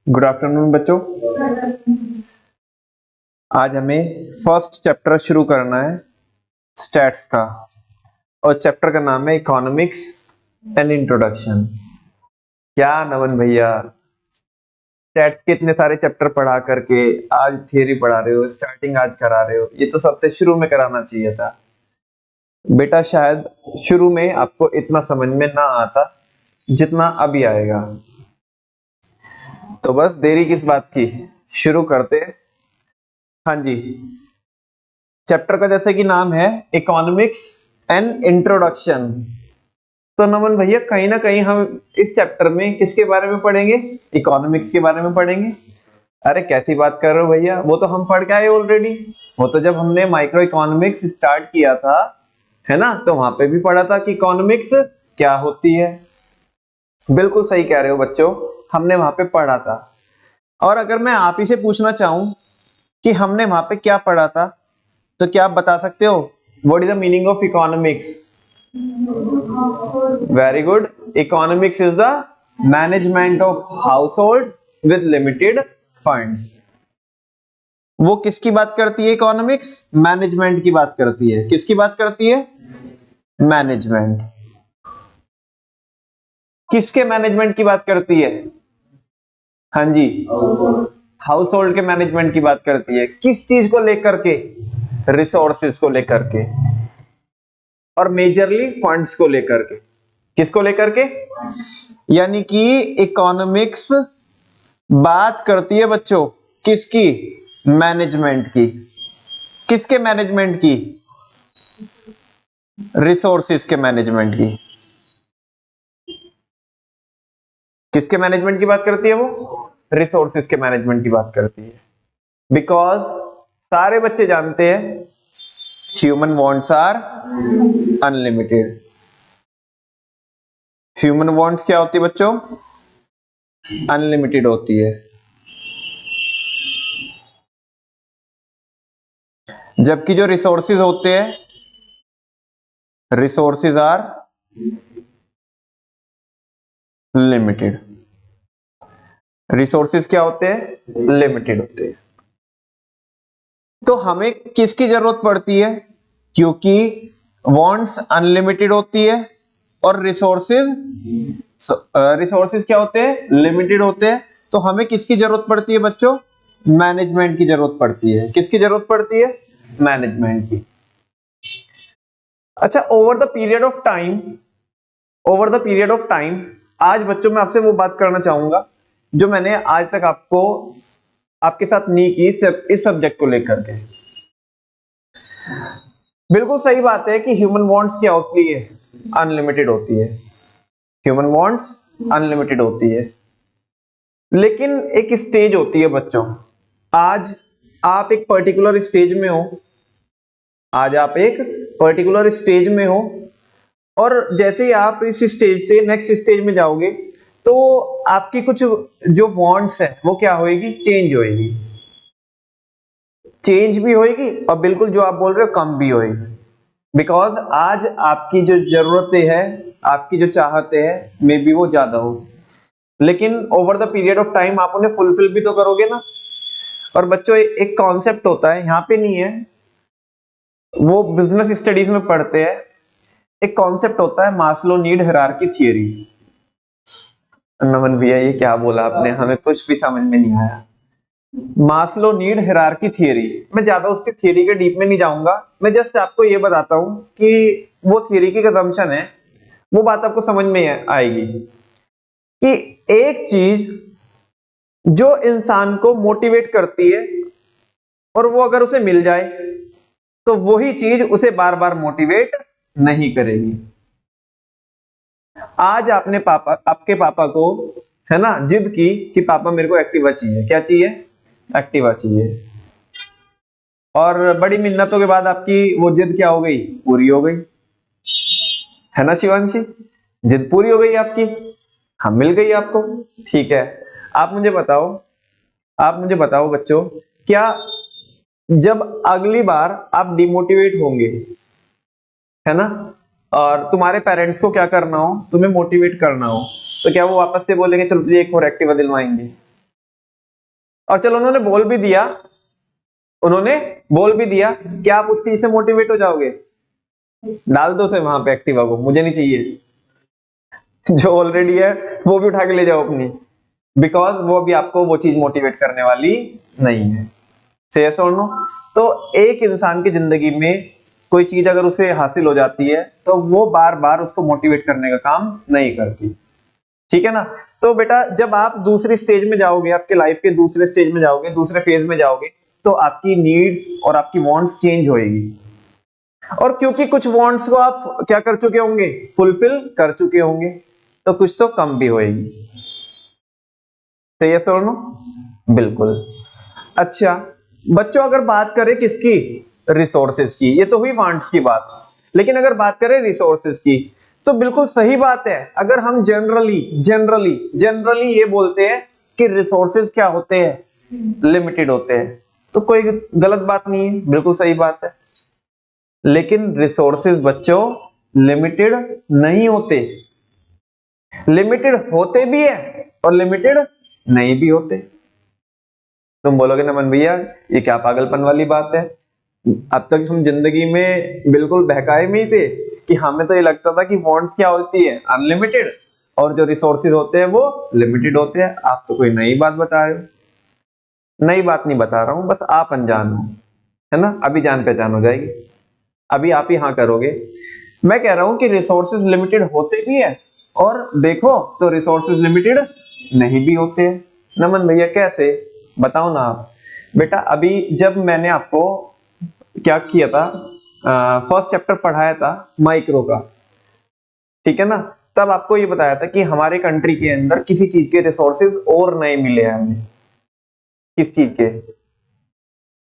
Good afternoon बच्चों। आज हमें फर्स्ट चैप्टर शुरू करना है स्टैट्स का, और चैप्टर का नाम है इकोनॉमिक्स एंड इंट्रोडक्शन। क्या नमन भैया, स्टैट्स के इतने सारे चैप्टर पढ़ा करके आज थियरी पढ़ा रहे हो, स्टार्टिंग आज करा रहे हो। ये तो सबसे शुरू में कराना चाहिए था बेटा। शायद शुरू में आपको इतना समझ में ना आता जितना अभी आएगा, तो बस देरी किस बात की, शुरू करते। हाँ जी, चैप्टर का जैसे कि नाम है इकोनॉमिक्स एंड इंट्रोडक्शन। तो नमन भैया कहीं ना कहीं हम इस चैप्टर में किसके बारे में पढ़ेंगे? इकोनॉमिक्स के बारे में पढ़ेंगे। अरे कैसी बात कर रहे हो भैया, वो तो हम पढ़ के आए ऑलरेडी। वो तो जब हमने माइक्रो इकोनॉमिक्स स्टार्ट किया था, है ना, तो वहां पे भी पढ़ा था कि इकोनॉमिक्स क्या होती है। बिल्कुल सही कह रहे हो बच्चों, हमने वहां पे पढ़ा था। और अगर मैं आप ही से पूछना चाहूं कि हमने वहां पे क्या पढ़ा था, तो क्या आप बता सकते हो? What is the meaning of economics? Very good. Economics is the management of house hold with limited funds. वो किसकी बात करती है? इकोनॉमिक्स मैनेजमेंट की बात करती है। किसकी बात करती है? मैनेजमेंट। किसके मैनेजमेंट की बात करती है? हाँ जी, हाउस होल्ड के मैनेजमेंट की बात करती है। किस चीज को लेकर के? रिसोर्सेज को लेकर के, और मेजरली फंड्स को लेकर के। किसको लेकर के? यानी कि इकोनॉमिक्स बात करती है बच्चों किसकी? मैनेजमेंट की। किसके मैनेजमेंट की? रिसोर्सेज के मैनेजमेंट की। किसके मैनेजमेंट की बात करती है वो? रिसोर्सेज के मैनेजमेंट की बात करती है। बिकॉज सारे बच्चे जानते हैं human wants are unlimited. Human wants क्या होती है बच्चों? अनलिमिटेड होती है। जबकि जो रिसोर्सेज होते हैं, रिसोर्सेज आर लिमिटेड। रिसोर्सेज क्या होते हैं? लिमिटेड होते हैं। तो हमें किसकी जरूरत पड़ती है? क्योंकि वांट्स अनलिमिटेड होती है और रिसोर्सेज क्या होते हैं? लिमिटेड होते हैं। तो हमें किसकी जरूरत पड़ती है बच्चों? मैनेजमेंट की जरूरत पड़ती है। किसकी जरूरत पड़ती है? मैनेजमेंट की। अच्छा, over the period of time आज बच्चों मैं आपसे वो बात करना चाहूंगा जो मैंने आज तक आपके साथ नहीं की इस सब्जेक्ट को लेकर के। बिल्कुल सही बात है कि ह्यूमन वांट्स क्या होती है? अनलिमिटेड होती है। ह्यूमन वांट्स अनलिमिटेड होती है, लेकिन एक स्टेज होती है बच्चों। आज आप एक पर्टिकुलर स्टेज में हो, आज आप एक पर्टिकुलर स्टेज में हो, और जैसे ही आप इस स्टेज से नेक्स्ट स्टेज में जाओगे तो आपकी कुछ जो वांट्स है वो क्या होएगी? चेंज होएगी। चेंज भी होएगी और बिल्कुल जो आप बोल रहे हो कम भी होएगी। बिकॉज आज आपकी जो जरूरतें हैं, आपकी जो चाहते हैं, मे बी वो ज्यादा हो, लेकिन over the period of time आप उन्हें फुलफिल भी तो करोगे ना। और बच्चों एक कॉन्सेप्ट होता है, यहाँ पे नहीं है, वो बिजनेस स्टडीज में पढ़ते हैं। एक कॉन्सेप्ट होता है मास्लो नीड हायरार्की थियरी। नमन भैया ये क्या बोला आपने? हमें कुछ भी समझ में नहीं आया। मास्लो नीड हायरार्की थियरी, मैं ज्यादा उसकी थियरी के डीप में नहीं जाऊंगा, मैं जस्ट आपको ये बताता हूं कि वो थियरी की असम्पशन है, वो बात आपको समझ में आएगी कि एक चीज जो इंसान को मोटिवेट करती है और वो अगर उसे मिल जाए तो वही चीज उसे बार बार मोटिवेट नहीं करेगी। आज आपके पापा को, है ना, जिद की कि पापा मेरे को एक्टिवा चाहिए। क्या चाहिए? एक्टिवा चाहिए। और बड़ी मिन्नतों के बाद आपकी वो जिद क्या हो गई? पूरी हो गई, है ना शिवांशी? जिद पूरी हो गई आपकी, हाँ मिल गई आपको। ठीक है, आप मुझे बताओ बच्चों, क्या जब अगली बार आप डिमोटिवेट होंगे, है ना, और तुम्हारे पेरेंट्स को क्या करना हो, तुम्हें मोटिवेट करना हो, तो क्या वो वापस से बोलेंगे चलो तुझे एक और एक्टिवा दिलवाएंगे? और चलो उन्होंने बोल भी दिया, उन्होंने बोल भी दिया कि आप उस चीज से मोटिवेट हो जाओगे, डाल दो उसे वहां पे एक्टिवा को, मुझे नहीं चाहिए, जो ऑलरेडी है वो भी उठा के ले जाओ अपनी, बिकॉज वो भी आपको वो चीज मोटिवेट करने वाली नहीं है। से yes or no? तो एक इंसान की जिंदगी में कोई चीज अगर उसे हासिल हो जाती है तो वो बार बार उसको मोटिवेट करने का काम नहीं करती, ठीक है ना। तो बेटा जब आप दूसरी स्टेज में जाओगे, आपके लाइफ के दूसरे स्टेज में जाओगे, दूसरे फेज में जाओगे, तो आपकी नीड्स और आपकी वांट्स चेंज होएगी। और क्योंकि कुछ वांट्स को आप क्या कर चुके होंगे, फुलफिल कर चुके होंगे, तो कुछ तो कम भी होएगी। सही है सर नो? बिल्कुल। अच्छा बच्चों अगर बात करें किसकी, रिसोर्सेज की, ये तो हुई वांट्स की बात, लेकिन अगर बात करें रिसोर्सेज की तो बिल्कुल सही बात है। अगर हम जनरली ये बोलते हैं कि रिसोर्सेज क्या होते हैं, लिमिटेड होते हैं, तो कोई गलत बात नहीं है, बिल्कुल सही बात है। लेकिन रिसोर्सेज बच्चों लिमिटेड नहीं होते, लिमिटेड होते भी है और लिमिटेड नहीं भी होते। तुम बोलोगे नमन भैया ये क्या पागलपन वाली बात है, अब तक हम जिंदगी में बिल्कुल बहकाए में ही थे कि हमें तो ये लगता था कि वांट्स क्या होती है, अनलिमिटेड, और जो रिसोर्सेज होते हैं वो लिमिटेड होते हैं। आप तो कोई नई बात बता रहे हो। नई बात नहीं बता रहा हूं, बस आप अनजान हो, है ना, अभी जान पहचान हो जाएगी, अभी आप ही हाँ करोगे। मैं कह रहा हूं कि रिसोर्सेज लिमिटेड होते भी है और देखो तो रिसोर्सेज लिमिटेड नहीं भी होते हैं। नमन भैया कैसे, बताओ ना आप। बेटा अभी जब मैंने आपको क्या किया था, फर्स्ट चैप्टर पढ़ाया था माइक्रो का, ठीक है ना, तब आपको ये बताया था कि हमारे कंट्री के अंदर किसी चीज के रिसोर्सेज और नए मिले हैं हमें। किस चीज के?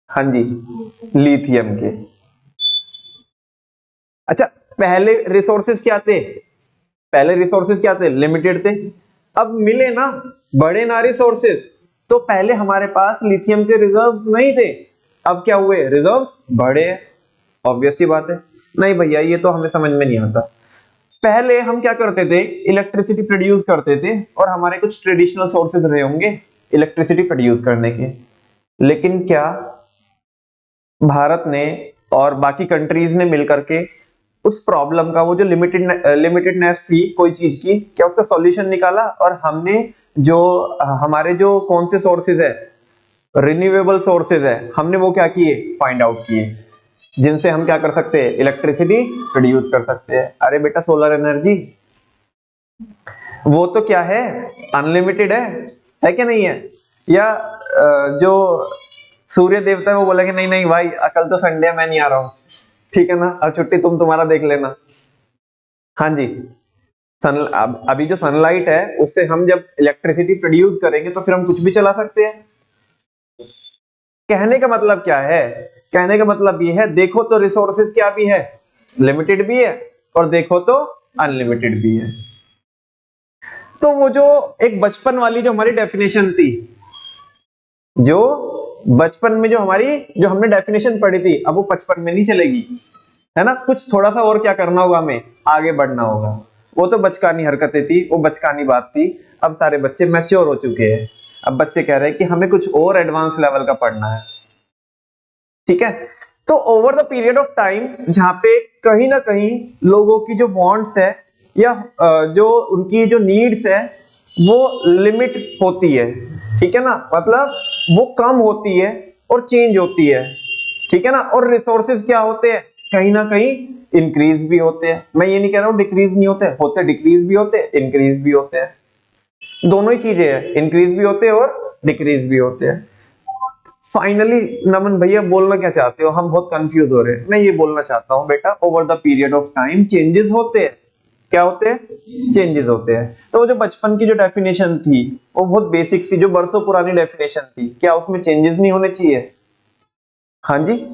हाँ जी, लिथियम के। अच्छा पहले रिसोर्सेज क्या थे, पहले रिसोर्सेज क्या थे, लिमिटेड थे। अब मिले ना बड़े ना रिसोर्सेज, तो पहले हमारे पास लिथियम के रिजर्व्स नहीं थे, अब क्या हुए, रिजर्व्स बढ़े। ऑब्वियस सी बात है। नहीं भैया ये तो हमें समझ में नहीं आता। पहले हम क्या करते थे, इलेक्ट्रिसिटी प्रोड्यूस करते थे और हमारे कुछ ट्रेडिशनल सोर्सेज रहे होंगे इलेक्ट्रिसिटी प्रोड्यूस करने के, लेकिन क्या भारत ने और बाकी कंट्रीज ने मिलकर के उस प्रॉब्लम का, वो जो लिमिटेडनेस थी कोई चीज की, क्या उसका सॉल्यूशन निकाला? और हमने जो हमारे जो कौन से सोर्सेज है, रिन्यूएबल सोर्सेज है, हमने वो क्या किए, फाइंड आउट किए, जिनसे हम क्या कर सकते हैं, इलेक्ट्रिसिटी प्रोड्यूस कर सकते हैं। अरे बेटा सोलर एनर्जी वो तो क्या है, अनलिमिटेड है क्या नहीं है? या जो सूर्य देवता है वो बोलेंगे नहीं नहीं भाई कल तो संडे है मैं नहीं आ रहा हूं, ठीक है ना, अब छुट्टी तुम तुम्हारा देख लेना। हाँ जी, अभी जो सनलाइट है उससे हम जब इलेक्ट्रिसिटी प्रोड्यूस करेंगे तो फिर हम कुछ भी चला सकते हैं। कहने का मतलब क्या है, कहने का मतलब ये है देखो तो रिसोर्सेज क्या भी है, लिमिटेड भी है, और देखो तो अनलिमिटेड भी है। तो वो जो एक बचपन वाली जो हमारी डेफिनेशन थी, जो बचपन में जो हमारी जो हमने डेफिनेशन पढ़ी थी, अब वो बचपन में नहीं चलेगी, है ना, कुछ थोड़ा सा और क्या करना होगा, हमें आगे बढ़ना होगा। वो तो बचकानी हरकतें थी, वो बचकानी बात थी। अब सारे बच्चे मैच्योर हो चुके हैं, अब बच्चे कह रहे हैं कि हमें कुछ और एडवांस लेवल का पढ़ना है, ठीक है। तो over the period of time जहां पे कहीं ना कहीं लोगों की जो वांट्स है या जो उनकी जो नीड्स है वो लिमिट होती है, ठीक है ना, मतलब वो कम होती है और चेंज होती है, ठीक है ना। और रिसोर्सेज क्या होते हैं, कहीं ना कहीं इंक्रीज भी होते हैं। मैं ये नहीं कह रहा हूं डिक्रीज नहीं होते, होते डिक्रीज भी होते, इंक्रीज भी होते हैं, दोनों ही चीजें हैं, इंक्रीज भी होते हैं और डिक्रीज भी होते हैं। फाइनली नमन भैया बोलना क्या चाहते हो, हम बहुत कंफ्यूज हो रहे हैं। मैं ये बोलना चाहता हूं बेटा over the period of time changes होते हैं। क्या होते हैं, चेंजेस होते हैं। तो वो जो बचपन की जो डेफिनेशन थी वो बहुत बेसिक सी, जो बरसों पुरानी डेफिनेशन थी, क्या उसमें चेंजेस नहीं होने चाहिए? हाँ जी,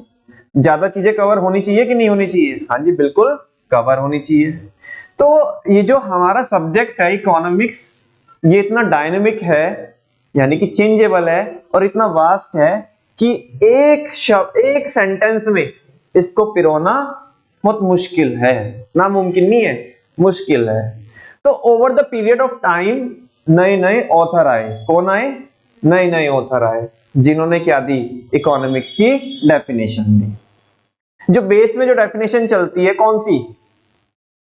ज्यादा चीजें कवर होनी चाहिए कि नहीं होनी चाहिए? हाँ जी बिल्कुल कवर होनी चाहिए। तो ये जो हमारा सब्जेक्ट है इकोनॉमिक्स, ये इतना डायनेमिक है, यानी कि चेंजेबल है और इतना वास्ट है कि एक शब्द, एक सेंटेंस में इसको पिरोना बहुत मुश्किल है, नामुमकिन नहीं है, मुश्किल है। तो over the period of time नए नए ऑथर आए। कौन आए? नए नए ऑथर आए, जिन्होंने क्या दी? इकोनॉमिक्स की डेफिनेशन दी। जो बेस में जो डेफिनेशन चलती है कौन सी?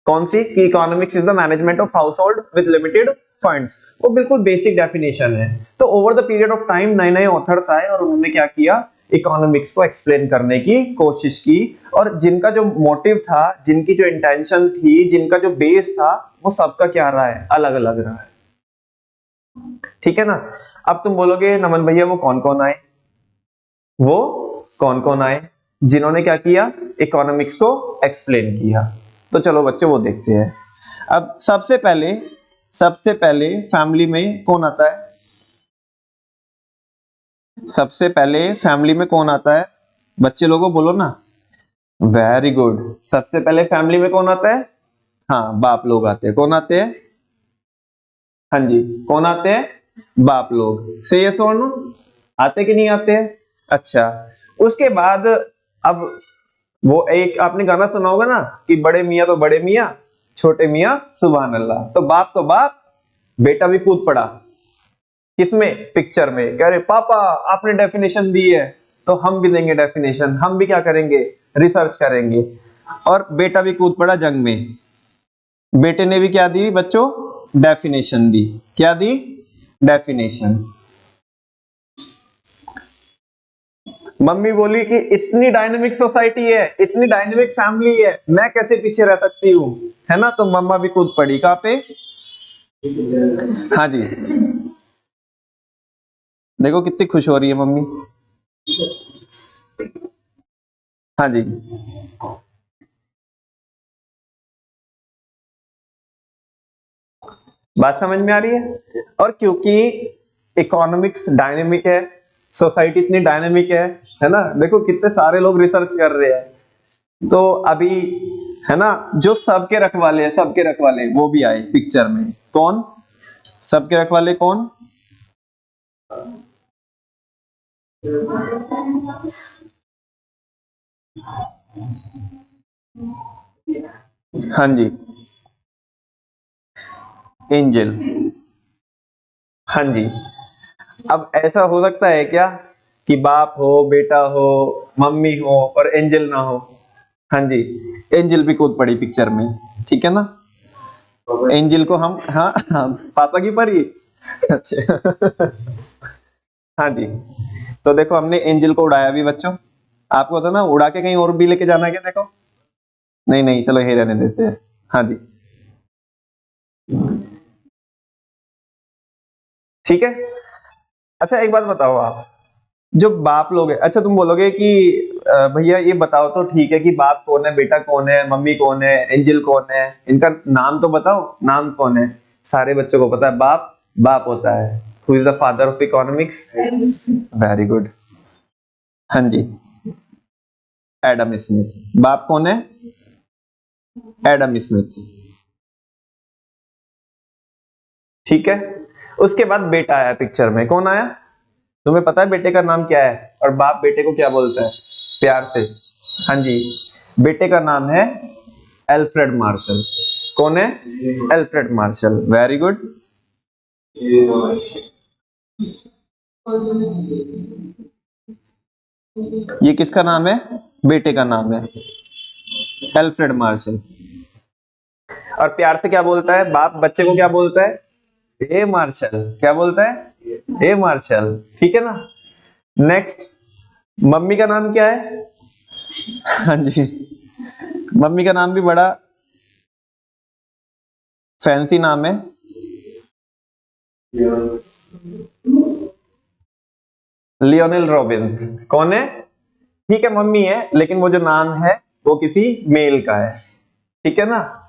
कौन सी? कि economics is the management of house hold with limited funds. वो बिल्कुल बेसिक डेफिनेशन है। तो over the period of time नए नए ऑथर्स आए और उन्होंने क्या किया? इकोनॉमिक्स को एक्सप्लेन करने की कोशिश की, और जिनका जो मोटिव था, जिनकी जो इंटेंशन थी, जिनका जो बेस था, वो सबका क्या रहा है? अलग अलग रहा है। ठीक है ना? अब तुम बोलोगे नमन भैया वो कौन कौन आए? वो कौन कौन आए जिन्होंने क्या किया? इकोनॉमिक्स को एक्सप्लेन किया। तो चलो बच्चों वो देखते हैं। अब सबसे पहले फैमिली में कौन आता है? सबसे पहले फैमिली में कौन आता है? बच्चे लोगों बोलो ना। Very good. सबसे पहले फैमिली में कौन आता है? हाँ, बाप लोग आते हैं। कौन आते हैं? हाँ जी, कौन आते हैं? बाप लोग। से यस और नो? आते कि नहीं आते हैं? अच्छा, उसके बाद अब वो एक आपने गाना सुना होगा ना कि बड़े मियाँ तो बड़े मियाँ, छोटे मियाँ सुभान अल्लाह। तो बाप, बेटा भी कूद पड़ा किसमें? पिक्चर में। कह रहे पापा आपने डेफिनेशन दी है तो हम भी देंगे डेफिनेशन, हम भी क्या करेंगे? रिसर्च करेंगे। और बेटा भी कूद पड़ा जंग में। बेटे ने भी क्या दी बच्चों? डेफिनेशन दी। क्या दी? डेफिनेशन। मम्मी बोली कि इतनी डायनेमिक सोसाइटी है, इतनी डायनेमिक फैमिली है, मैं कैसे पीछे रह सकती हूँ, है ना? तो मम्मा भी कूद पड़ी। कहाँ पे? हाँ जी, देखो कितनी खुश हो रही है मम्मी। हाँ जी, बात समझ में आ रही है? और क्योंकि इकोनॉमिक्स डायनेमिक है, सोसाइटी इतनी डायनेमिक है ना? देखो कितने सारे लोग रिसर्च कर रहे हैं। तो अभी है ना, जो सबके रखवाले हैं, सबके रखवाले वो भी आए पिक्चर में। कौन? सबके रखवाले कौन? हाँ जी, एंजल। हाँ जी। अब ऐसा हो सकता है क्या कि बाप हो, बेटा हो, मम्मी हो और एंजल ना हो? हाँ जी, एंजल भी कूद पड़ी पिक्चर में। ठीक है ना? एंजल को हम हाँ, पापा की परी। अच्छा। हाँ जी, तो देखो हमने एंजल को उड़ाया भी बच्चों। आपको था ना उड़ा के कहीं और भी लेके जाना है क्या? देखो, नहीं नहीं, चलो ये रहने देते हैं। हाँ जी, ठीक है। अच्छा एक बात बताओ आप, जो बाप लोग है, अच्छा तुम बोलोगे कि भैया ये बताओ तो ठीक है कि बाप कौन है, बेटा कौन है, मम्मी कौन है, एंजल कौन है, इनका नाम तो बताओ, नाम कौन है? सारे बच्चों को पता है, बाप बाप होता है। Who is the father of economics? Very good. हाँ जी, एडम स्मिथ। बाप कौन है? Adam Smith. ठीक है। उसके बाद बेटा आया पिक्चर में। कौन आया? तुम्हें पता है बेटे का नाम क्या है? और बाप बेटे को क्या बोलता है प्यार से? हाँ जी, बेटे का नाम है एल्फ्रेड मार्शल। कौन है? Alfred Marshall. Very good. ये किसका नाम है? बेटे का नाम है एल्फ्रेड मार्शल। और प्यार से क्या बोलता है बाप बच्चे को? क्या बोलता है? ए मार्शल। क्या बोलता है? ए मार्शल। ठीक है ना? नेक्स्ट, मम्मी का नाम क्या है? हाँ जी, मम्मी का नाम भी बड़ा फैंसी नाम है। Lionel Robins. कौन है? ठीक है मम्मी है, लेकिन वो जो नाम है वो किसी मेल का है। ठीक है ना?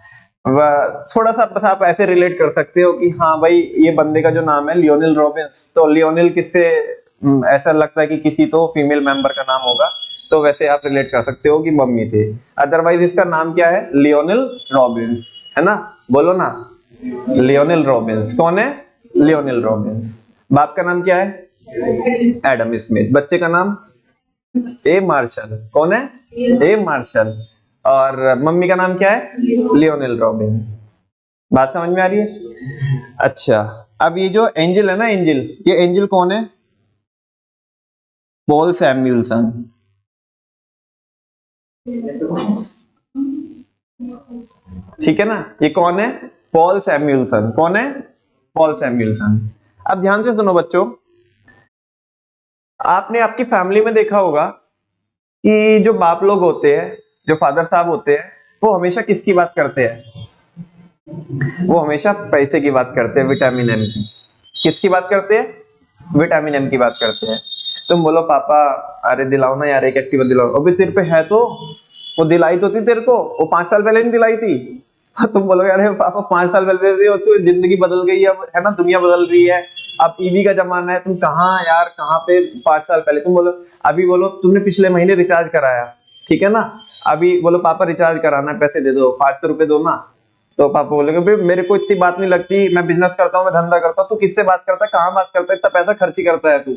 थोड़ा सा बस आप ऐसे रिलेट कर सकते हो कि हाँ भाई ये बंदे का जो नाम है लियोनेल रॉबिन्स, तो लियोनेल किससे ऐसा लगता है कि किसी तो फीमेल मेंबर का नाम होगा, तो वैसे आप रिलेट कर सकते हो कि मम्मी से। अदरवाइज इसका नाम क्या है? लियोनेल रॉबिन्स, है ना? बोलो ना, लियोनेल रॉबिन्स। कौन है? Lionel Robins. बाप का नाम क्या है? Adam Smith. बच्चे का नाम? ए मार्शल। कौन है? ए मार्शल। और मम्मी का नाम क्या है? Lionel robin. बात समझ में आ रही है? अच्छा, अब ये जो एंजल है ना, एंजल, ये एंजल कौन है? पॉल सैमुएल्सन। ठीक है ना, ये कौन है? पॉल सैमुएल्सन। कौन है? पॉल सैमुएल्सन। अब ध्यान से सुनो बच्चों, आपने आपकी फैमिली में देखा होगा कि जो बाप लोग होते हैं, जो फादर साहब होते हैं, वो हमेशा किसकी बात करते हैं? वो हमेशा पैसे की बात करते हैं, विटामिन एम की। किसकी बात करते हैं? विटामिन एम की बात करते हैं। तुम बोलो पापा अरे दिलाओ ना यार, एक एक्टिवा दिलाओ। अभी तेरे पे है तो, वो दिलाई तो थी तेरे को, वो 5 साल पहले नहीं दिलाई थी। तुम बोलोगे अरे पापा 5 साल पहले दी, तो जिंदगी बदल गई अब, है ना, दुनिया बदल रही है, अब ईवी का जमाना है। तुम कहाँ यार, कहाँ पे 5 साल पहले? तुम बोलो, अभी बोलो तुमने पिछले महीने रिचार्ज कराया, ठीक है ना, अभी बोलो पापा रिचार्ज कराना है, पैसे दे दो, 500 रुपए दो ना। तो पापा बोलेंगे भाई मेरे को इतनी बात नहीं लगती, मैं बिजनेस करता हूँ, मैं धंधा करता हूँ। तू किससे बात करता है, कहाँ बात करता है, इतना पैसा खर्ची करता है तू?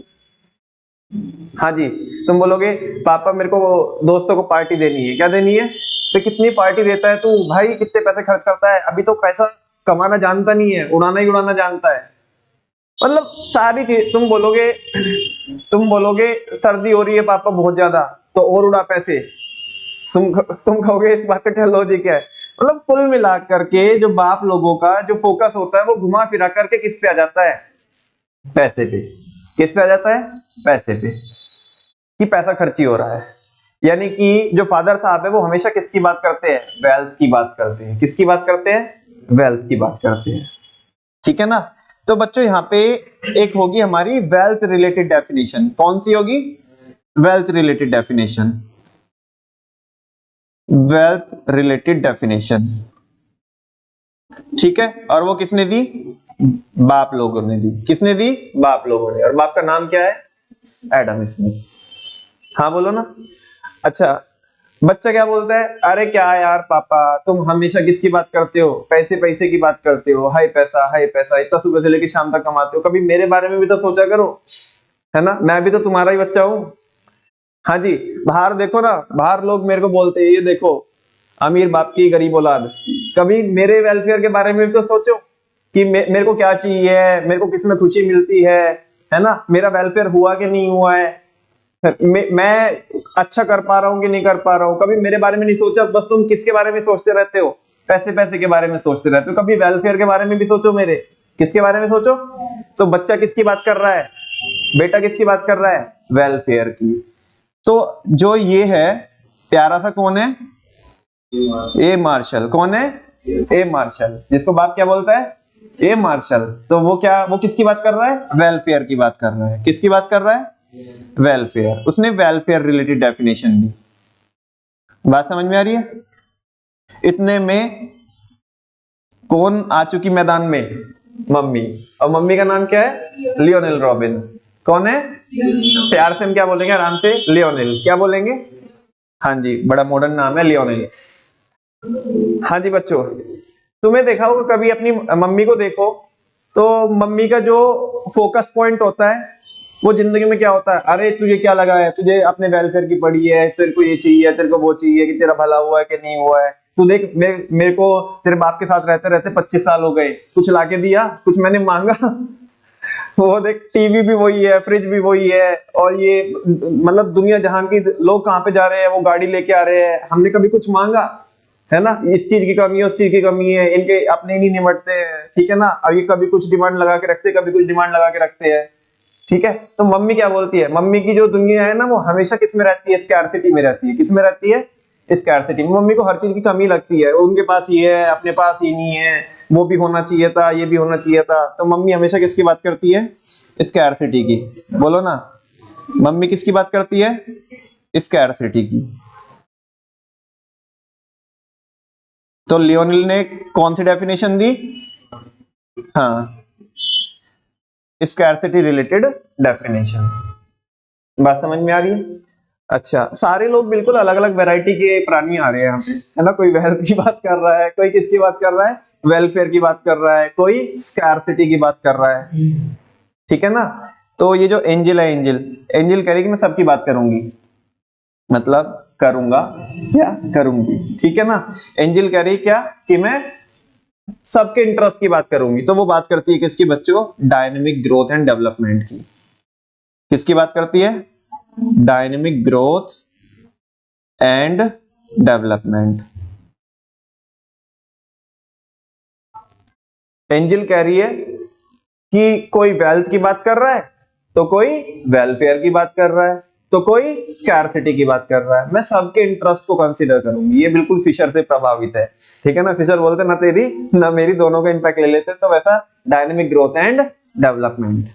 हाँ जी। तुम बोलोगे पापा मेरे को दोस्तों को पार्टी देनी है। क्या देनी है? तो कितनी पार्टी देता है तू भाई, कितने पैसे खर्च करता है? अभी तो पैसा कमाना जानता नहीं है, उड़ाना ही उड़ाना जानता है। मतलब सारी चीज। तुम बोलोगे सर्दी हो रही है पापा बहुत ज्यादा, तो और उड़ा पैसे। तुम कहोगे इस बात का क्या लॉजिक है? मतलब कुल मिला करके जो बाप लोगों का जो फोकस होता है, वो घुमा फिरा करके किस पे आ जाता है? पैसे पे। किस पे आ जाता है? पैसे पे, कि पैसा खर्ची हो रहा है। यानी कि जो फादर साहब है वो हमेशा किसकी बात करते हैं? वेल्थ की बात करते हैं। किसकी बात करते हैं? वेल्थ की बात करते हैं। ठीक है ना। तो बच्चों यहाँ पे एक होगी हमारी वेल्थ रिलेटेड डेफिनेशन। कौन सी होगी? Wealth related definition. Wealth related definition, ठीक है। और वो किसने दी? बाप लोगों ने दी। किसने दी? बाप लोगों ने। और बाप का नाम क्या है? Adam Smith. हाँ बोलो ना। अच्छा, बच्चा क्या बोलता है? अरे क्या यार पापा, तुम हमेशा किसकी बात करते हो? पैसे पैसे की बात करते हो, हाय पैसा हाय पैसा, इतना सुबह से लेकर शाम तक कमाते हो, कभी मेरे बारे में भी तो सोचा करो, है ना, मैं भी तो तुम्हारा ही बच्चा हूँ। हाँ जी। बाहर देखो ना, बाहर लोग मेरे को बोलते हैं ये देखो अमीर बाप की गरीब औलाद। कभी मेरे वेलफेयर के बारे में भी तो सोचो कि मेरे को क्या चाहिए, मेरे को किसमें खुशी मिलती है ना, मेरा वेलफेयर हुआ कि नहीं हुआ है, मैं अच्छा कर पा रहा हूं कि नहीं कर पा रहा हूं। कभी मेरे बारे में नहीं सोचा, बस तुम किसके बारे में सोचते रहते हो? पैसे पैसे के बारे में सोचते रहते हो। कभी वेलफेयर के बारे में भी सोचो मेरे। किसके बारे में सोचो? तो बच्चा किसकी बात कर रहा है? बेटा किसकी बात कर रहा है? वेलफेयर की। तो जो ये है प्यारा सा कौन है? ए मार्शल। कौन है? ए मार्शल, जिसको बाप क्या बोलता है? ए मार्शल। तो वो क्या, वो किसकी बात कर रहा है? वेलफेयर की बात कर रहा है। किसकी बात कर रहा है? वेलफेयर। उसने वेलफेयर रिलेटेड डेफिनेशन दी। बात समझ में आ रही है? इतने में कौन आ चुकी मैदान में? मम्मी। और मम्मी का नाम क्या है? Lionel robin. कौन है? प्यार से हम क्या बोलेंगे? आराम से लियोनेल। क्या बोलेंगे? हाँ जी, बड़ा मॉडर्न नाम है लियोनेल। हाँ जी बच्चों, तुम्हें देखा होगा कभी अपनी मम्मी को देखो तो मम्मी का जो फोकस पॉइंट होता है वो जिंदगी में क्या होता है? अरे तुझे क्या लगा है, तुझे अपने वेलफेयर की पड़ी है, तेरे को ये चाहिए, तेरे को वो चाहिए, कि तेरा भला हुआ है कि नहीं हुआ है। तू देख मेरे को तेरे बाप के साथ रहते रहते 25 साल हो गए, कुछ लाके दिया? कुछ मैंने मांगा? वो देख टीवी भी वही है, फ्रिज भी वही है, और ये मतलब दुनिया जहान की लोग कहाँ पे जा रहे हैं, वो गाड़ी लेके आ रहे हैं, हमने कभी कुछ मांगा? है ना, इस चीज की कमी है, उस चीज की कमी है, इनके अपने ही नहीं निमटते हैं, ठीक है ना। अब ये कभी कुछ डिमांड लगा के रखते, कभी कुछ डिमांड लगा के रखते हैं, ठीक है। तो मम्मी क्या बोलती है? मम्मी की जो दुनिया है ना, वो हमेशा किस में रहती है? स्कैर्सिटी में रहती है। किस में रहती है? स्कैर्सिटी में। मम्मी को हर चीज की कमी लगती है, उनके पास ये है, अपने पास ये नहीं है, वो भी होना चाहिए था, ये भी होना चाहिए था। तो मम्मी हमेशा किसकी बात करती है? स्कैर्सिटी की। बोलो ना, मम्मी किसकी बात करती है? स्कैर्सिटी की। तो लियोनेल ने कौन सी डेफिनेशन दी? हाँ, स्कैर्सिटी रिलेटेड डेफिनेशन। बात समझ में आ रही है? अच्छा, सारे लोग बिल्कुल अलग अलग वैरायटी के प्राणी आ रहे हैं यहाँ पे, है ना। कोई वेल्थ की बात कर रहा है, कोई किसकी बात कर रहा है? वेलफेयर की बात कर रहा है, कोई स्कैर्सिटी की बात कर रहा है, ठीक है ना। तो ये जो एंजल है, एंजल एंजल कह रही कि मैं सबकी बात करूंगी, मतलब करूंगा या करूंगी, ठीक है ना। एंजल कह रही क्या कि मैं सबके इंटरेस्ट की बात करूंगी, तो वो बात करती है किसकी बच्चों, डायनेमिक ग्रोथ एंड डेवलपमेंट की। किसकी बात करती है, dynamic growth and development. Angel कह रही है कि कोई वेल्थ की बात कर रहा है, तो कोई वेलफेयर की बात कर रहा है, तो कोई स्कैरसिटी की बात कर रहा है। मैं सबके इंटरेस्ट को कंसीडर करूंगी। ये बिल्कुल फिशर से प्रभावित है, ठीक है ना। फिशर बोलते ना तेरी ना मेरी, दोनों का इंपैक्ट ले लेते, तो वैसा डायनेमिक ग्रोथ एंड डेवलपमेंट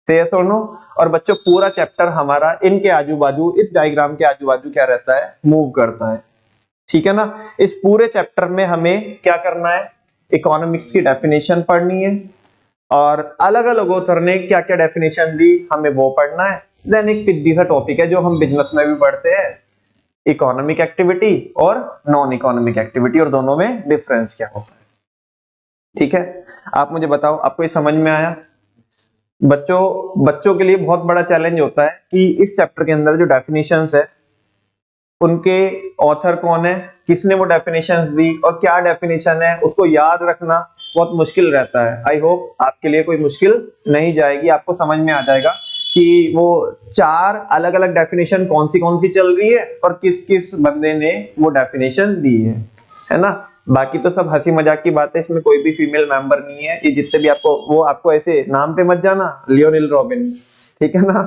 से यस और नो। और बच्चों पूरा चैप्टर हमारा इनके आजू बाजू, इस डायग्राम के आजू बाजू क्या रहता है, मूव करता है, ठीक है ना। इस पूरे चैप्टर में हमें क्या करना है, इकोनॉमिक्स की डेफिनेशन पढ़नी है, और अलग अलग ऑथर ने क्या क्या डेफिनेशन दी हमें वो पढ़ना है। देन एक पिद्दी सा टॉपिक है जो हम बिजनेस में भी पढ़ते हैं, इकोनॉमिक एक्टिविटी और नॉन इकोनॉमिक एक्टिविटी, और दोनों में डिफरेंस क्या होता है, ठीक है। आप मुझे बताओ, आपको ये समझ में आया। बच्चों बच्चों के लिए बहुत बड़ा चैलेंज होता है कि इस चैप्टर के अंदर जो डेफिनेशंस है उनके ऑथर कौन है, किसने वो डेफिनेशंस दी, और क्या डेफिनेशन है उसको याद रखना बहुत मुश्किल रहता है। आई होप आपके लिए कोई मुश्किल नहीं जाएगी, आपको समझ में आ जाएगा कि वो चार अलग अलग डेफिनेशन कौन सी चल रही है और किस किस बंदे ने वो डेफिनेशन दी है ना। बाकी तो सब हंसी मजाक की बात है, इसमें कोई भी फीमेल मेंबर नहीं है। ये जितने भी आपको, वो आपको ऐसे नाम पे मत जाना लियोनेल रॉबिन, ठीक है ना।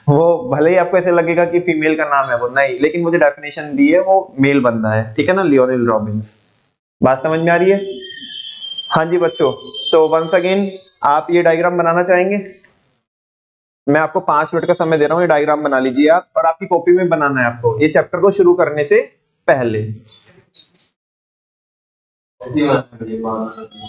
वो भले ही आपको ऐसे लगेगा कि फीमेल का नाम है वो, नहीं, लेकिन वो जो डेफिनेशन दी है वो मेल बंदा है, ठीक है ना, लियोनेल रॉबिन्स। बात समझ में आ रही है। हाँ जी बच्चों, तो वंस अगेन आप ये डायग्राम बनाना चाहेंगे। मैं आपको 5 मिनट का समय दे रहा हूँ, ये डायग्राम बना लीजिए आप, और आपकी कॉपी में बनाना है आपको ये चैप्टर को शुरू करने से पहले। ऐसी बात है।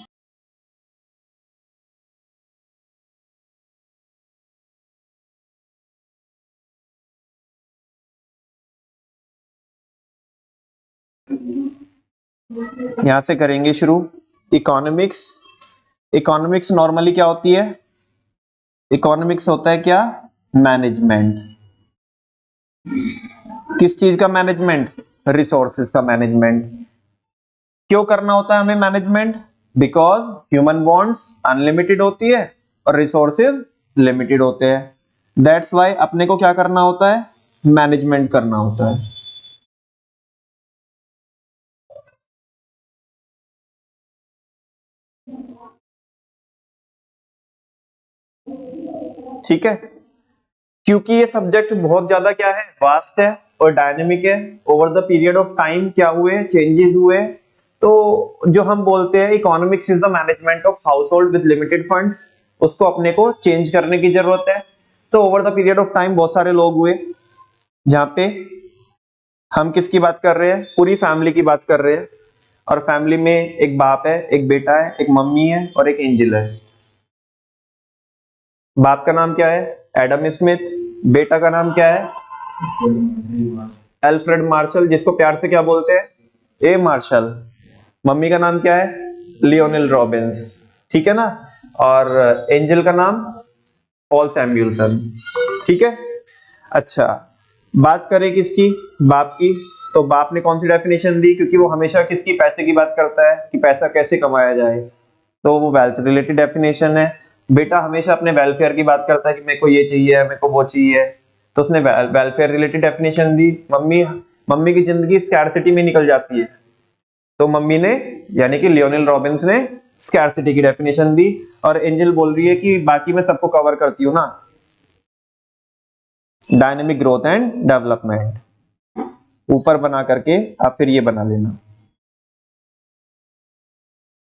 यहां से करेंगे शुरू। इकोनॉमिक्स, इकोनॉमिक्स नॉर्मली क्या होती है, इकोनॉमिक्स होता है क्या, मैनेजमेंट। किस चीज का मैनेजमेंट, रिसोर्सेज का मैनेजमेंट। क्यों करना होता है हमें management, because human wants unlimited होती है और रिसोर्सेज लिमिटेड होते हैं। दैट्स वाई अपने को क्या करना होता है, मैनेजमेंट करना होता है, ठीक है। क्योंकि ये सब्जेक्ट बहुत ज्यादा क्या है, वास्ट है और डायनेमिक है। Over the period of time क्या हुए, चेंजेस हुए। तो जो हम बोलते हैं economics is the management of house hold with limited funds, उसको अपने को चेंज करने की जरूरत है। तो over the period of time बहुत सारे लोग हुए, जहां पे हम किसकी बात कर रहे हैं, पूरी फैमिली की बात कर रहे हैं। और फैमिली में एक बाप है, एक बेटा है, एक मम्मी है और एक एंजल है। बाप का नाम क्या है, एडम स्मिथ। बेटा का नाम क्या है, एल्फ्रेड मार्शल, जिसको प्यार से क्या बोलते हैं, ए मार्शल। मम्मी का नाम क्या है, लियोनेल रॉबिन्स, ठीक है ना। और एंजल का नाम पॉल सैमुअल्सन, ठीक है। अच्छा, बात करें किसकी, बाप की। तो बाप ने कौन सी डेफिनेशन दी, क्योंकि वो हमेशा किसकी, पैसे की बात करता है कि पैसा कैसे कमाया जाए, तो वो वेल्थ रिलेटेड डेफिनेशन है। बेटा हमेशा अपने वेलफेयर की बात करता है कि मेरे को ये चाहिए, मेरे को वो चाहिए, तो उसने वेलफेयर रिलेटेड डेफिनेशन दी। मम्मी, मम्मी की जिंदगी स्कैरसिटी में निकल जाती है, तो मम्मी ने, यानी कि लियोनेल रॉबिन्स ने स्कैरसिटी की डेफिनेशन दी। और एंजल बोल रही है कि बाकी मैं सबको कवर करती हूँ ना, डायनेमिक ग्रोथ एंड डेवलपमेंट। ऊपर बना करके आप फिर ये बना लेना,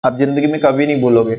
आप जिंदगी में कभी नहीं भूलोगे।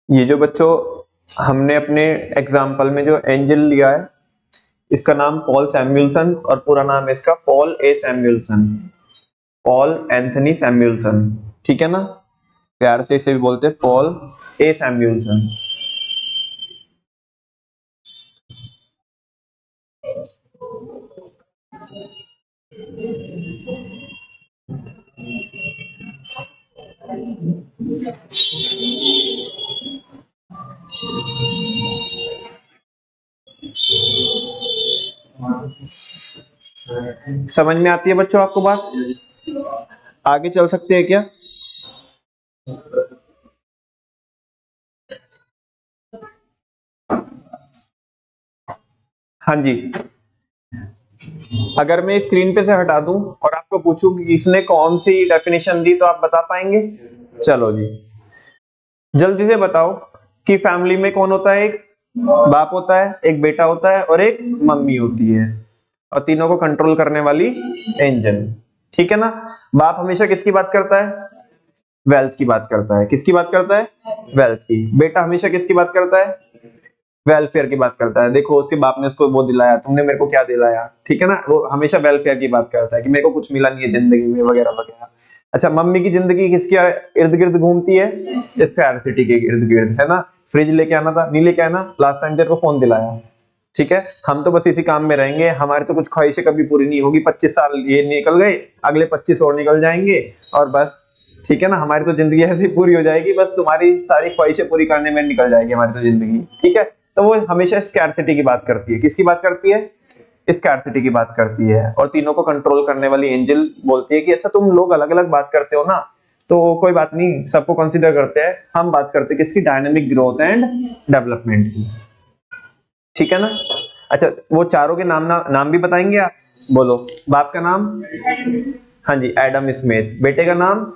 ये जो बच्चों हमने अपने एग्जाम्पल में जो एंजल लिया है, इसका नाम पॉल सैमुअल्सन और पूरा नाम है इसका पॉल ए सैमुअल्सन, पॉल एंथनी सैमुअल्सन। ठीक है ना, प्यार से इसे भी बोलते हैं पॉल ए सैमुअल्सन। समझ में आती है बच्चों आपको बात? आगे चल सकते हैं क्या? हाँ जी, अगर मैं स्क्रीन पे से हटा दूं और आपको पूछूं कि इसने कौन सी डेफिनेशन दी तो आप बता पाएंगे? चलो जी, जल्दी से बताओ कि फैमिली में कौन होता है? एक बाप होता है, एक बेटा होता है और एक मम्मी होती है, और तीनों को कंट्रोल करने वाली एंजल। ठीक है ना। बाप हमेशा किसकी बात करता है? वेल्थ की बात करता है। किसकी बात करता है? वेल्थ की। बेटा हमेशा किसकी बात करता है? वेलफेयर की बात करता है। देखो उसके बाप ने उसको वो दिलाया, तुमने मेरे को क्या दिलाया? ठीक है ना, वो हमेशा वेलफेयर की बात करता है कि मेरे को कुछ मिला नहीं है जिंदगी में वगैरह वगैरह। अच्छा, मम्मी की जिंदगी किसके इर्द गिर्द घूमती है? स्कैर्सिटी के इर्द गिर्द, है ना। फ्रिज लेके आना था, नहीं लेके आना, लास्ट टाइम तेरे को फोन दिलाया। ठीक है, हम तो बस इसी काम में रहेंगे, हमारी तो कुछ ख्वाहिशें कभी पूरी नहीं होगी। 25 साल ये निकल गए, अगले 25 और निकल जाएंगे और बस। ठीक है ना, हमारी तो जिंदगी ऐसे ही पूरी हो जाएगी, बस तुम्हारी सारी ख्वाहिशें पूरी करने में निकल जाएगी हमारी तो जिंदगी। ठीक है, तो वो हमेशा स्कैर्सिटी की बात करती है। किसकी बात करती है? स्कैर्सिटी की बात करती है। और तीनों को कंट्रोल करने वाली एंजल बोलती है कि अच्छा तुम लोग अलग अलग बात करते हो ना, तो कोई बात नहीं, सबको कंसीडर करते हैं। हम बात करते हैं किसकी? डायनेमिक ग्रोथ एंड डेवलपमेंट की। ठीक है ना। अच्छा, वो चारों के नाम भी बताएंगे आप? बोलो। बाप का नाम? हाँ जी, एडम स्मिथ। बेटे का नाम?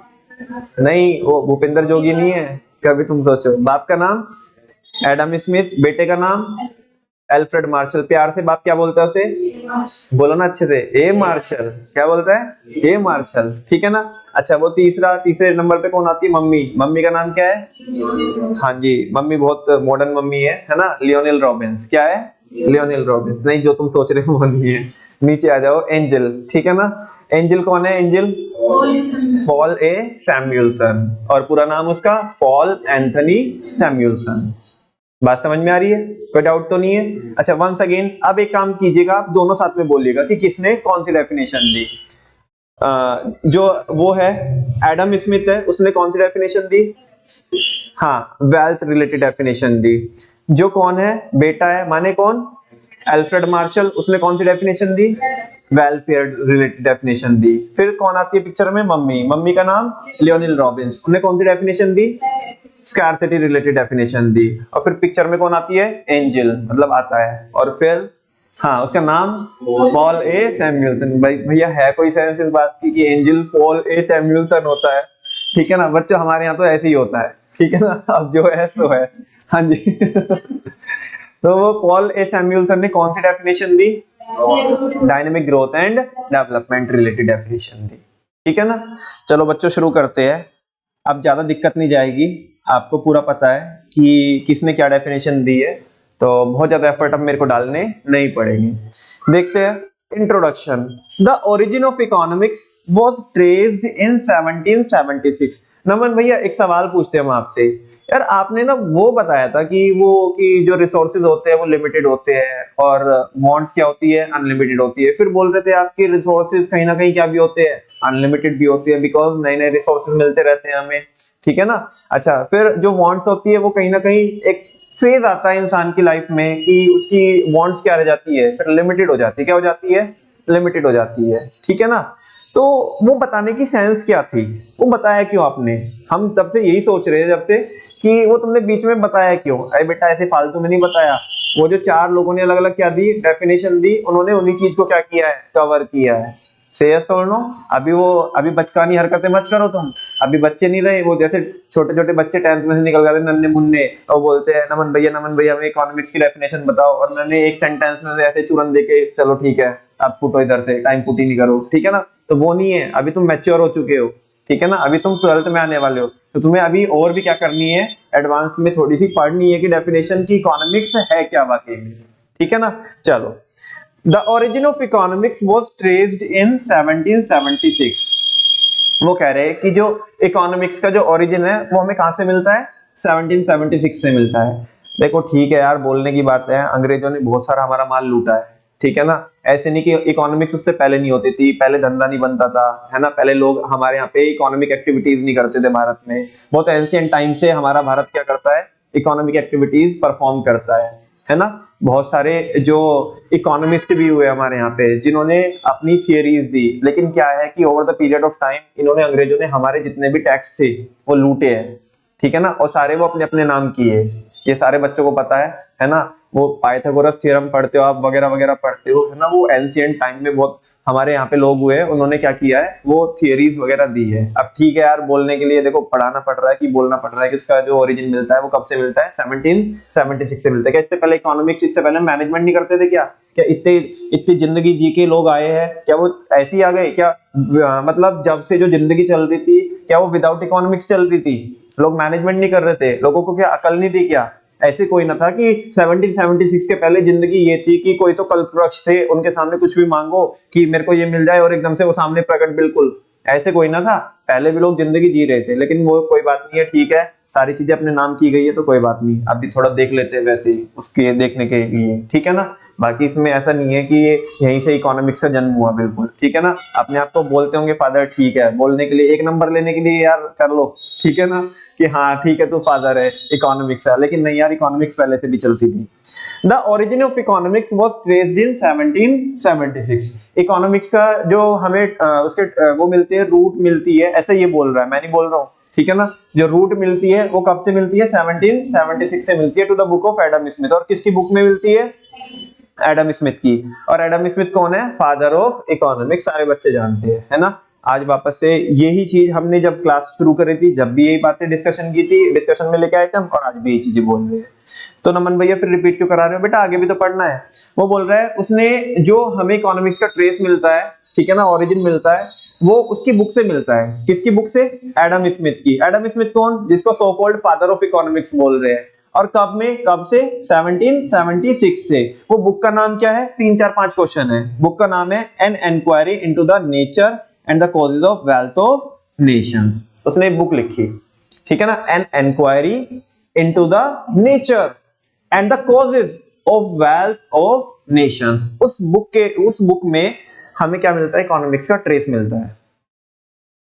नहीं, वो भूपेंद्र जोगी नहीं है, कभी तुम सोचो। बाप का नाम एडम स्मिथ, बेटे का नाम एल्फ्रेड मार्शल। प्यार से बाप क्या बोलता है उसे? बोलो ना अच्छे से, ए मार्शल। क्या बोलता है? ए मार्शल। ठीक है ना। अच्छा, वो तीसरे नंबर पे कौन आती है? मम्मी। मम्मी का नाम क्या है? हाँ जी, मम्मी बहुत मॉडर्न मम्मी है ना, लियोनेल रॉबिन्स। क्या है? Lionel Robins. नहीं, जो तुम सोच रहे हो वो नहीं है। नीचे आ जाओ, एंजल। ठीक है ना। एंजल कौन है? एंजल पॉल ए सैमुअल्सन, और पूरा नाम उसका पॉल एंथनी सैमुअल्सन। बात समझ में आ रही है? कोई डाउट तो नहीं है? अच्छा, वंस अगेन अब एक काम कीजिएगा, आप दोनों साथ में बोलिएगा कि किसने कौन सी डेफिनेशन दी। जो वो है एडम स्मिथ है, उसने कौन सी डेफिनेशन दी? हाँ, वेल्थ रिलेटेड डेफिनेशन दी। जो कौन है? बेटा है, माने कौन? अल्फ्रेड मार्शल, उसने कौन सी डेफिनेशन दी? वेलफेयर रिलेटेड डेफिनेशन दी। फिर कौन आती है पिक्चर में? मम्मी। मम्मी का नाम लियोनेल रॉबिन्स, उन्होंने कौन सी डेफिनेशन दी? स्कैर्सिटी रिलेटेड डेफिनेशन दी। और फिर पिक्चर में कौन आती है? एंजल, मतलब आता है। और फिर हाँ, उसका नाम पॉल ए सैमुअल्सन। भाई भैया, है कोई सेंस इस बात की कि एंजल पॉल ए सैमुअल्सन होता है? ठीक है ना बच्चों, हमारे यहाँ तो ऐसे ही होता है। ठीक है ना, अब जो है सो है। हाँ जी। तो वो पॉल ए सैमुअल्सन ने कौन सी डेफिनेशन दी? Dynamic growth and development related definition दी। ठीक है ना। चलो बच्चों, शुरू करते हैं। अब ज्यादा दिक्कत नहीं जाएगी, आपको पूरा पता है कि किसने क्या डेफिनेशन दी है, तो बहुत ज्यादा एफर्ट अब मेरे को डालने नहीं पड़ेंगे। देखते हैं। Introduction. The origin of economics was traced in 1776। Naman भैया, एक सवाल पूछते हैं हम आपसे। यार, आपने ना वो बताया था कि जो रिसोर्सेज होते हैं वो लिमिटेड होते हैं और वांट्स क्या होती है? अनलिमिटेड होती है। फिर बोल रहे थे आपके रिसोर्सेज कहीं ना कहीं क्या भी होते हैं? अनलिमिटेड भी होती है, बिकॉज नए नए रिसोर्सेज मिलते रहते हैं हमें। ठीक है ना। अच्छा, फिर जो वांट्स होती है वो कहीं ना कहीं एक फेज आता है इंसान की लाइफ में कि उसकी वांट्स क्या रह जाती है? फिर लिमिटेड हो जाती है। क्या हो जाती है? लिमिटेड हो जाती है। ठीक है ना। तो वो बताने की सेंस क्या थी? वो बताया क्यों आपने? हम तब से यही सोच रहे हैं जब से कि वो तुमने बीच में बताया क्यों? अरे बेटा, ऐसे फालतू में नहीं बताया। वो जो चार लोगों ने अलग अलग क्या दी, डेफिनेशन दी, उन्होंने उन्हीं चीज को क्या किया है? कवर किया है। से यस और नो? अभी बचकानी हरकतें मत करो तुम। अभी बच्चे नहीं रहे वो, जैसे छोटे छोटे बच्चे 10th में से निकल जाते नन्हे मुन्ने, और बोलते हैं नमन भैया हमें इकोनॉमिक्स की डेफिनेशन बताओ, और मैंने एक सेंटेंस में से ऐसे चूरन देके चलो ठीक है, आप फुटो इधर से, टाइम फुटी नहीं करो। ठीक है ना। तो वो नहीं है, अभी तुम मैच्योर हो चुके हो। ठीक है ना, अभी तुम 12th में आने वाले हो, तो तुम्हें अभी और भी क्या करनी है, एडवांस में थोड़ी सी पढ़नी है कि डेफिनेशन की इकोनॉमिक्स है क्या वाकई में, ठीक है ना। चलो, the origin of economics was traced in 1776। वो कह रहे हैं कि जो इकोनॉमिक्स का जो ओरिजिन है वो हमें कहां से मिलता है, 1776 से मिलता है। देखो ठीक है यार, बोलने की बात है, अंग्रेजों ने बहुत सारा हमारा माल लूटा है, ठीक है ना। ऐसे नहीं कि इकोनॉमिक्स उससे पहले नहीं होती थी, पहले धंधा नहीं बनता था, है ना, पहले लोग हमारे यहाँ पे इकोनॉमिक एक्टिविटीज नहीं करते थे भारत में। बहुत एंशिएंट टाइम से हमारा भारत क्या करता है, इकोनॉमिक एक्टिविटीज परफॉर्म करता है ना। बहुत सारे जो इकोनॉमिस्ट भी हुए हमारे यहाँ पे जिन्होंने अपनी थियरीज दी, लेकिन क्या है कि over the period of time इन्होंने, अंग्रेजों ने हमारे जितने भी टैक्स थे वो लूटे हैं, ठीक है ना, और सारे वो अपने अपने नाम किए। ये सारे बच्चों को पता है ना, वो पाइथागोरस थ्योरम पढ़ते हो आप, वगैरह वगैरह पढ़ते हो, है ना। वो एंशिएंट टाइम में बहुत हमारे यहाँ पे लोग हुए, उन्होंने क्या किया है, वो थियरीज वगैरह दी है। अब ठीक है यार, बोलने के लिए देखो पढ़ाना पड़ रहा है कि बोलना पड़ रहा है कि उसका जो ओरिजिन मिलता है वो कब से मिलता है, 1776 से मिलता है। क्या इससे पहले इकोनॉमिक्स, इससे पहले मैनेजमेंट नहीं करते थे क्या? क्या इतने इतनी जिंदगी जी के लोग आए हैं, क्या वो ऐसे ही आ गए क्या? मतलब जब से जो जिंदगी चल रही थी, क्या वो विदाउट इकोनॉमिक्स चल रही थी? लोग मैनेजमेंट नहीं कर रहे थे, लोगों को क्या अकल नहीं थी क्या? ऐसे कोई ना था कि 1776 के पहले जिंदगी ये थी कि कोई तो कल्पवृक्ष थे, उनके सामने कुछ भी मांगो कि मेरे को ये मिल जाए और एकदम से वो सामने प्रकट, बिल्कुल ऐसे कोई ना था। पहले भी लोग जिंदगी जी रहे थे, लेकिन वो कोई बात नहीं है, ठीक है, सारी चीजें अपने नाम की गई है तो कोई बात नहीं, अभी थोड़ा देख लेते हैं वैसे ही उसके देखने के लिए, ठीक है ना। बाकी इसमें ऐसा नहीं है कि ये यहीं से इकोनॉमिक्स का जन्म हुआ, बिल्कुल ठीक है ना। अपने आप को बोलते होंगे फादर, ठीक है, बोलने के लिए, एक नंबर लेने के लिए यार कर लो, ठीक है ना, कि हाँ ठीक है तू फादर है, इकोनॉमिक्स है, लेकिन नहीं यार, इकोनॉमिक्स पहले से भी चलती थी। The origin of economics was traced in 1776। Economics का जो हमें उसके वो मिलते हैं, रूट मिलती है, ऐसा ये बोल रहा है, मैं नहीं बोल रहा हूँ, ठीक है ना। जो रूट मिलती है वो कब से मिलती है, 1776 से मिलती है, to the book of Adam Smith. और किसकी बुक में मिलती है? एडम स्मिथ की। और एडम स्मिथ कौन है? फादर ऑफ इकोनॉमिक्स, सारे बच्चे जानते हैं, है ना। आज वापस से यही चीज हमने जब क्लास शुरू करी थी, जब भी यही बातें डिस्कशन की थी, डिस्कशन में लेके आए थे हम, और आज भी यही चीजें बोल रहे हैं। तो नमन भैया फिर रिपीट क्यों करा रहे हो बेटा, आगे भी तो पढ़ना है। वो बोल रहा है उसने जो हमें इकोनॉमिक्स का ट्रेस मिलता है, ठीक है ना, ओरिजिन मिलता है, वो उसकी बुक से मिलता है। किसकी बुक से? एडम स्मिथ की। एडम स्मिथ कौन? जिसको so called father of economics बोल रहे हैं। और कब में, कब से? 1776 से। वो बुक का नाम क्या है? 3 4 5 क्वेश्चन है। बुक का नाम है an inquiry into the nature and the causes of wealth of nations. उसने एक बुक लिखी, ठीक है ना, an inquiry into the nature and the causes of wealth of nations. उस बुक में हमें क्या मिलता है? इकोनॉमिक्स का ट्रेस मिलता है।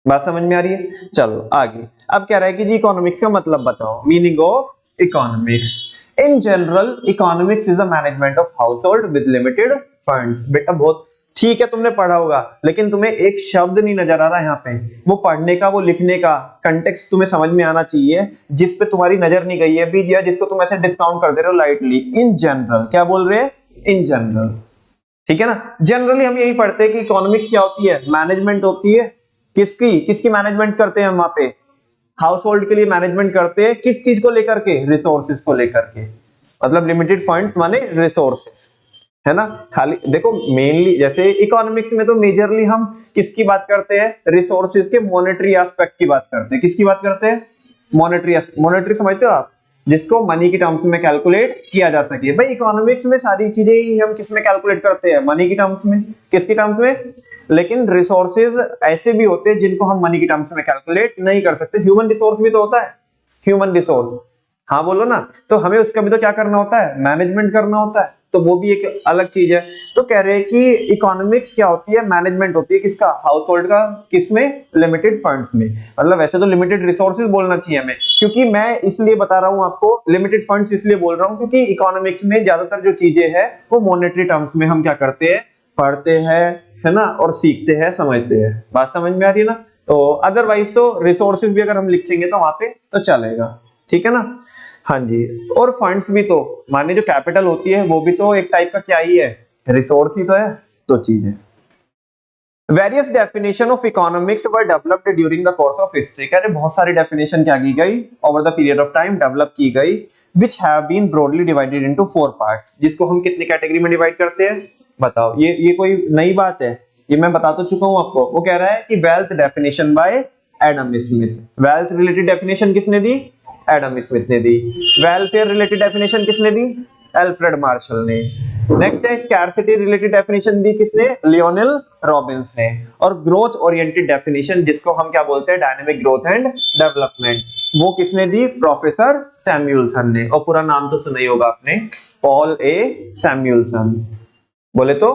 बात समझ में आ रही है? चलो आगे। अब क्या रहा है कि जी इकोनॉमिक्स का मतलब बताओ, meaning of economics. In general economics is the management of house hold with limited funds. बेटा बहुत ठीक है, तुमने पढ़ा होगा, लेकिन तुम्हें एक शब्द नहीं नजर आ रहा यहाँ पे। वो पढ़ने का, वो लिखने का कंटेक्स्ट तुम्हें समझ में आना चाहिए, जिस पे तुम्हारी नजर नहीं गई है बीज, या जिसको तुम ऐसे डिस्काउंट कर दे रहे हो लाइटली। इन जनरल, क्या बोल रहे हैं? इन जनरल, ठीक है ना। जनरली हम यही पढ़ते हैं कि इकोनॉमिक्स क्या होती है? मैनेजमेंट होती है। किसकी किसकी मैनेजमेंट करते हैं हम वहां पे? हाउस होल्ड के लिए मैनेजमेंट करते हैं। किस चीज को लेकर के? रिसोर्सेज को लेकर के। मतलब लिमिटेड फंड्स माने रिसोर्सेज, है ना। खाली देखो, मेनली जैसे इकोनॉमिक्स में तो मेजरली हम किसकी बात करते हैं? रिसोर्सेज के मॉनेटरी एस्पेक्ट की बात करते हैं। किसकी बात करते हैं? मॉनेटरी। मॉनेटरी समझते हो आप? जिसको मनी की टर्म्स में कैलकुलेट किया जा सके। भाई इकोनॉमिक्स में सारी चीजें ही हम किस में कैलकुलेट करते हैं? मनी की टर्म्स में। किसकी टर्म्स में? लेकिन रिसोर्सेज ऐसे भी होते हैं जिनको हम मनी की टर्म्स में कैलकुलेट नहीं कर सकते। ह्यूमन रिसोर्स भी तो होता है, ह्यूमन रिसोर्स, हाँ बोलो ना। तो हमें उसका भी तो क्या करना होता है? मैनेजमेंट करना होता है। तो वो भी एक अलग चीज है। तो कह रहे हैं कि इकोनॉमिक्स क्या होती है? मैनेजमेंट होती है। किसका? हाउस होल्ड का। किसमें? लिमिटेड फंड्स में। मतलब वैसे तो लिमिटेड रिसोर्सेज बोलना चाहिए हमें, क्योंकि मैं इसलिए बता रहा हूं आपको लिमिटेड फंड्स, इसलिए बोल रहा हूं क्योंकि इकोनॉमिक्स में ज्यादातर जो चीजें हैं वो मॉनेटरी टर्म्स में हम क्या करते हैं? पढ़ते हैं, है ना, और सीखते हैं, समझते हैं। बात समझ में आ रही है ना। तो अदरवाइज तो रिसोर्सेज भी अगर हम लिखेंगे तो वहां पे तो चलेगा, ठीक है ना। हाँ जी। और फंड्स भी तो माने जो कैपिटल होती है वो भी तो एक टाइप का क्या ही है? रिसोर्स ही तो है। तो चीज है। Various definition of economics were developed during the course of history. कह रहे बहुत सारी डेफिनेशन क्या की गई? Over the period of time develop की गई, which have been broadly divided into 4 parts. जिसको हम कितनी कैटेगरी में डिवाइड करते हैं? बताओ। ये कोई नई बात है? ये मैं बता तो चुका हूं आपको। वो कह रहा है कि wealth definition bye Adam Smith. Wealth related definition किसने दी? एडम स्मिथ ने दी। वेलफेयर रिलेटेड डेफिनेशन किसने दी? अल्फ्रेड मार्शल ने। नेक्स्ट है स्कैर्सिटी रिलेटेड डेफिनेशन दी किसने? लियोनेल रॉबिन्स ने। और ग्रोथ ओरिएंटेड डेफिनेशन, जिसको हम क्या बोलते हैं, डायनामिक ग्रोथ एंड डेवलपमेंट, वो किसने दी? प्रोफेसर सैमुअलसन ने। और पूरा नाम तो सुना ही होगा आपने, पॉल ए सैमुअलसन। बोले तो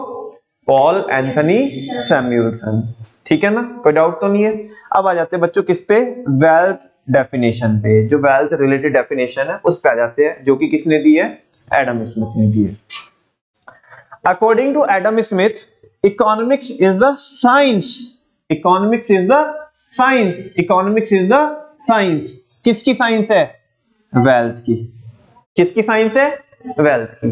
पॉल एंथनी सैमुअलसन। ठीक है ना, कोई डाउट तो नहीं है। अब आ जाते हैं बच्चों किस पे? वेल्थ डेफिनेशन पे। जो वेल्थ रिलेटेड डेफिनेशन है उस पे आ जाते हैं, जो कि किसने दी है? एडम स्मिथ ने दी है। According to Adam Smith, economics is the science. Economics is the science. Economics is the science. किसकी साइंस है? वेल्थ की। किसकी साइंस है? वेल्थ की।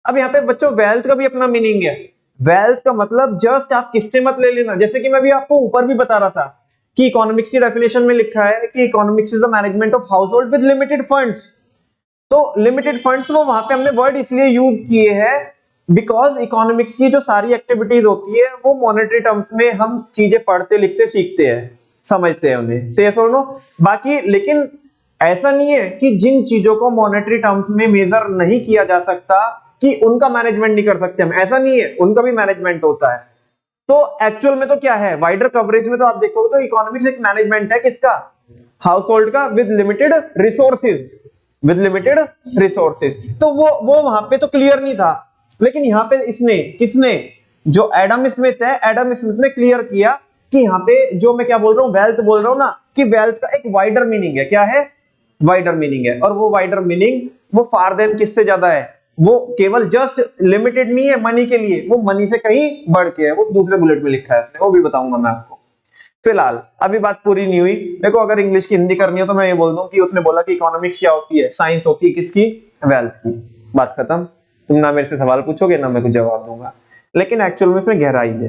अब यहाँ पे बच्चों वेल्थ का भी अपना मीनिंग है। वेल्थ का मतलब जस्ट आप किससे मत ले लेना, जैसे कि मैं भी आपको ऊपर भी बता रहा था कि इकोनॉमिक्स की डेफिनेशन में लिखा है कि economics is the management of house hold with limited funds. तो लिमिटेड फंड्स वो वहां पे हमने वर्ड इसलिए यूज किए हैं बिकॉज इकोनॉमिक्स की जो सारी एक्टिविटीज होती है वो मॉनेटरी टर्म्स में हम चीजें पढ़ते लिखते सीखते हैं, समझते हैं उन्हें, से नो। बाकी लेकिन ऐसा नहीं है कि जिन चीजों को मॉनेटरी टर्म्स में मेजर नहीं किया जा सकता कि उनका मैनेजमेंट नहीं कर सकते हम, ऐसा नहीं है, उनका भी मैनेजमेंट होता है। तो एक्चुअल में तो क्या है, वाइडर कवरेज में तो आप देखोगे तो इकोनॉमिक्स एक मैनेजमेंट है किसका? हाउस होल्ड का, with limited resources. With limited resources. तो वो वहां पे तो क्लियर नहीं था, लेकिन यहाँ पे इसने किसने? जो एडम स्मिथ है, एडम स्मिथ ने क्लियर किया कि यहाँ पे जो मैं क्या बोल रहा हूँ, वेल्थ बोल रहा हूँ ना, कि वेल्थ का एक वाइडर मीनिंग है। क्या है? वाइडर मीनिंग है। और वो वाइडर मीनिंग वो फार देन किससे ज्यादा है? वो केवल जस्ट लिमिटेड नहीं है मनी के लिए, वो मनी से कहीं बढ़ के है। वो दूसरे बुलेट में लिखा है इसने, वो भी बताऊंगा मैं आपको। फिलहाल अभी बात पूरी नहीं हुई। देखो अगर इंग्लिश की हिंदी करनी हो तो मैं ये बोल दूं कि उसने बोला कि इकोनॉमिक्स क्या होती है? साइंस होती है किसकी? वेल्थ की। बात खत्म। तुम ना मेरे से सवाल पूछोगे ना मैं कुछ जवाब दूंगा, लेकिन एक्चुअल में इसमें गहराई है।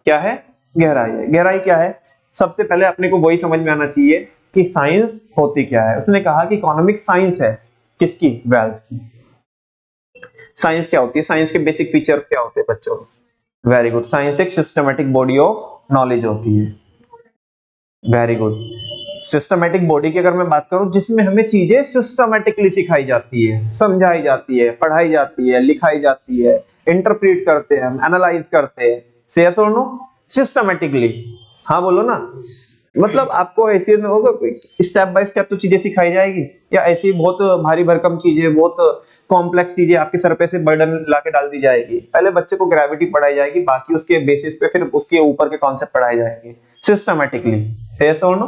क्या है? गहराई है। गहराई क्या है? सबसे पहले अपने को वही समझ में आना चाहिए कि साइंस होती क्या है। उसने कहा कि इकोनॉमिक्स साइंस है किसकी? वेल्थ की। साइंस क्या होती है? साइंस के बेसिक फीचर्स क्या होते हैं बच्चों? Very good. साइंस एक सिस्टमैटिक बॉडी ऑफ नॉलेज होती है। Very good. सिस्टमैटिक बॉडी की अगर मैं बात करूं जिसमें हमें चीजें सिस्टमैटिकली सिखाई जाती है, समझाई जाती है, पढ़ाई जाती है, लिखाई जाती है, इंटरप्रेट करते हैं, हम एनालाइज करते हैं, से यस और नो? सिस्टमैटिकली। हाँ बोलो ना। मतलब आपको ऐसे में होगा स्टेप बाय स्टेप तो चीजें सिखाई जाएगी, या ऐसी बहुत भारी भरकम चीजें, बहुत कॉम्प्लेक्स चीजें आपके सर पे से बर्डन लाके डाल दी जाएगी? पहले बच्चे को ग्रेविटी पढ़ाई जाएगी, बाकी उसके बेसिस पे फिर उसके ऊपर के कॉन्सेप्ट पढ़ाए जाएंगे सिस्टमैटिकली। से यस और नो?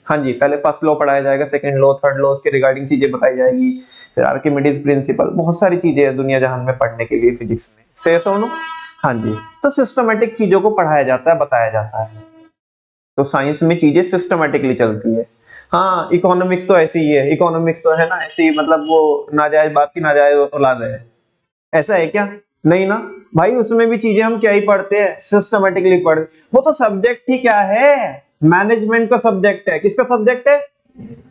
हाँ जी। पहले फर्स्ट लॉ पढ़ाया जाएगा, सेकंड लॉ, थर्ड लॉ, उसके रिगार्डिंग चीजें बताई जाएगी, फिर आर्किमिडीज प्रिंसिपल, बहुत सारी चीजें हैं दुनिया जहान में पढ़ने के लिए फिजिक्स में। से यस और नो? हाँ जी। तो सिस्टमैटिक चीजों को पढ़ाया जाता है, बताया जाता है। तो साइंस में चीजें सिस्टमैटिकली चलती है। हाँ इकोनॉमिक्स तो ऐसी ही है, इकोनॉमिक्स तो है ना ऐसी, मतलब वो नाजायज बाप की नाजायज औलाद है, ऐसा है क्या? नहीं ना भाई, उसमें भी चीजें हम क्या ही पढ़ते हैं? सिस्टमैटिकली पढ़। वो तो सब्जेक्ट ही क्या है? मैनेजमेंट का सब्जेक्ट है। किसका सब्जेक्ट है?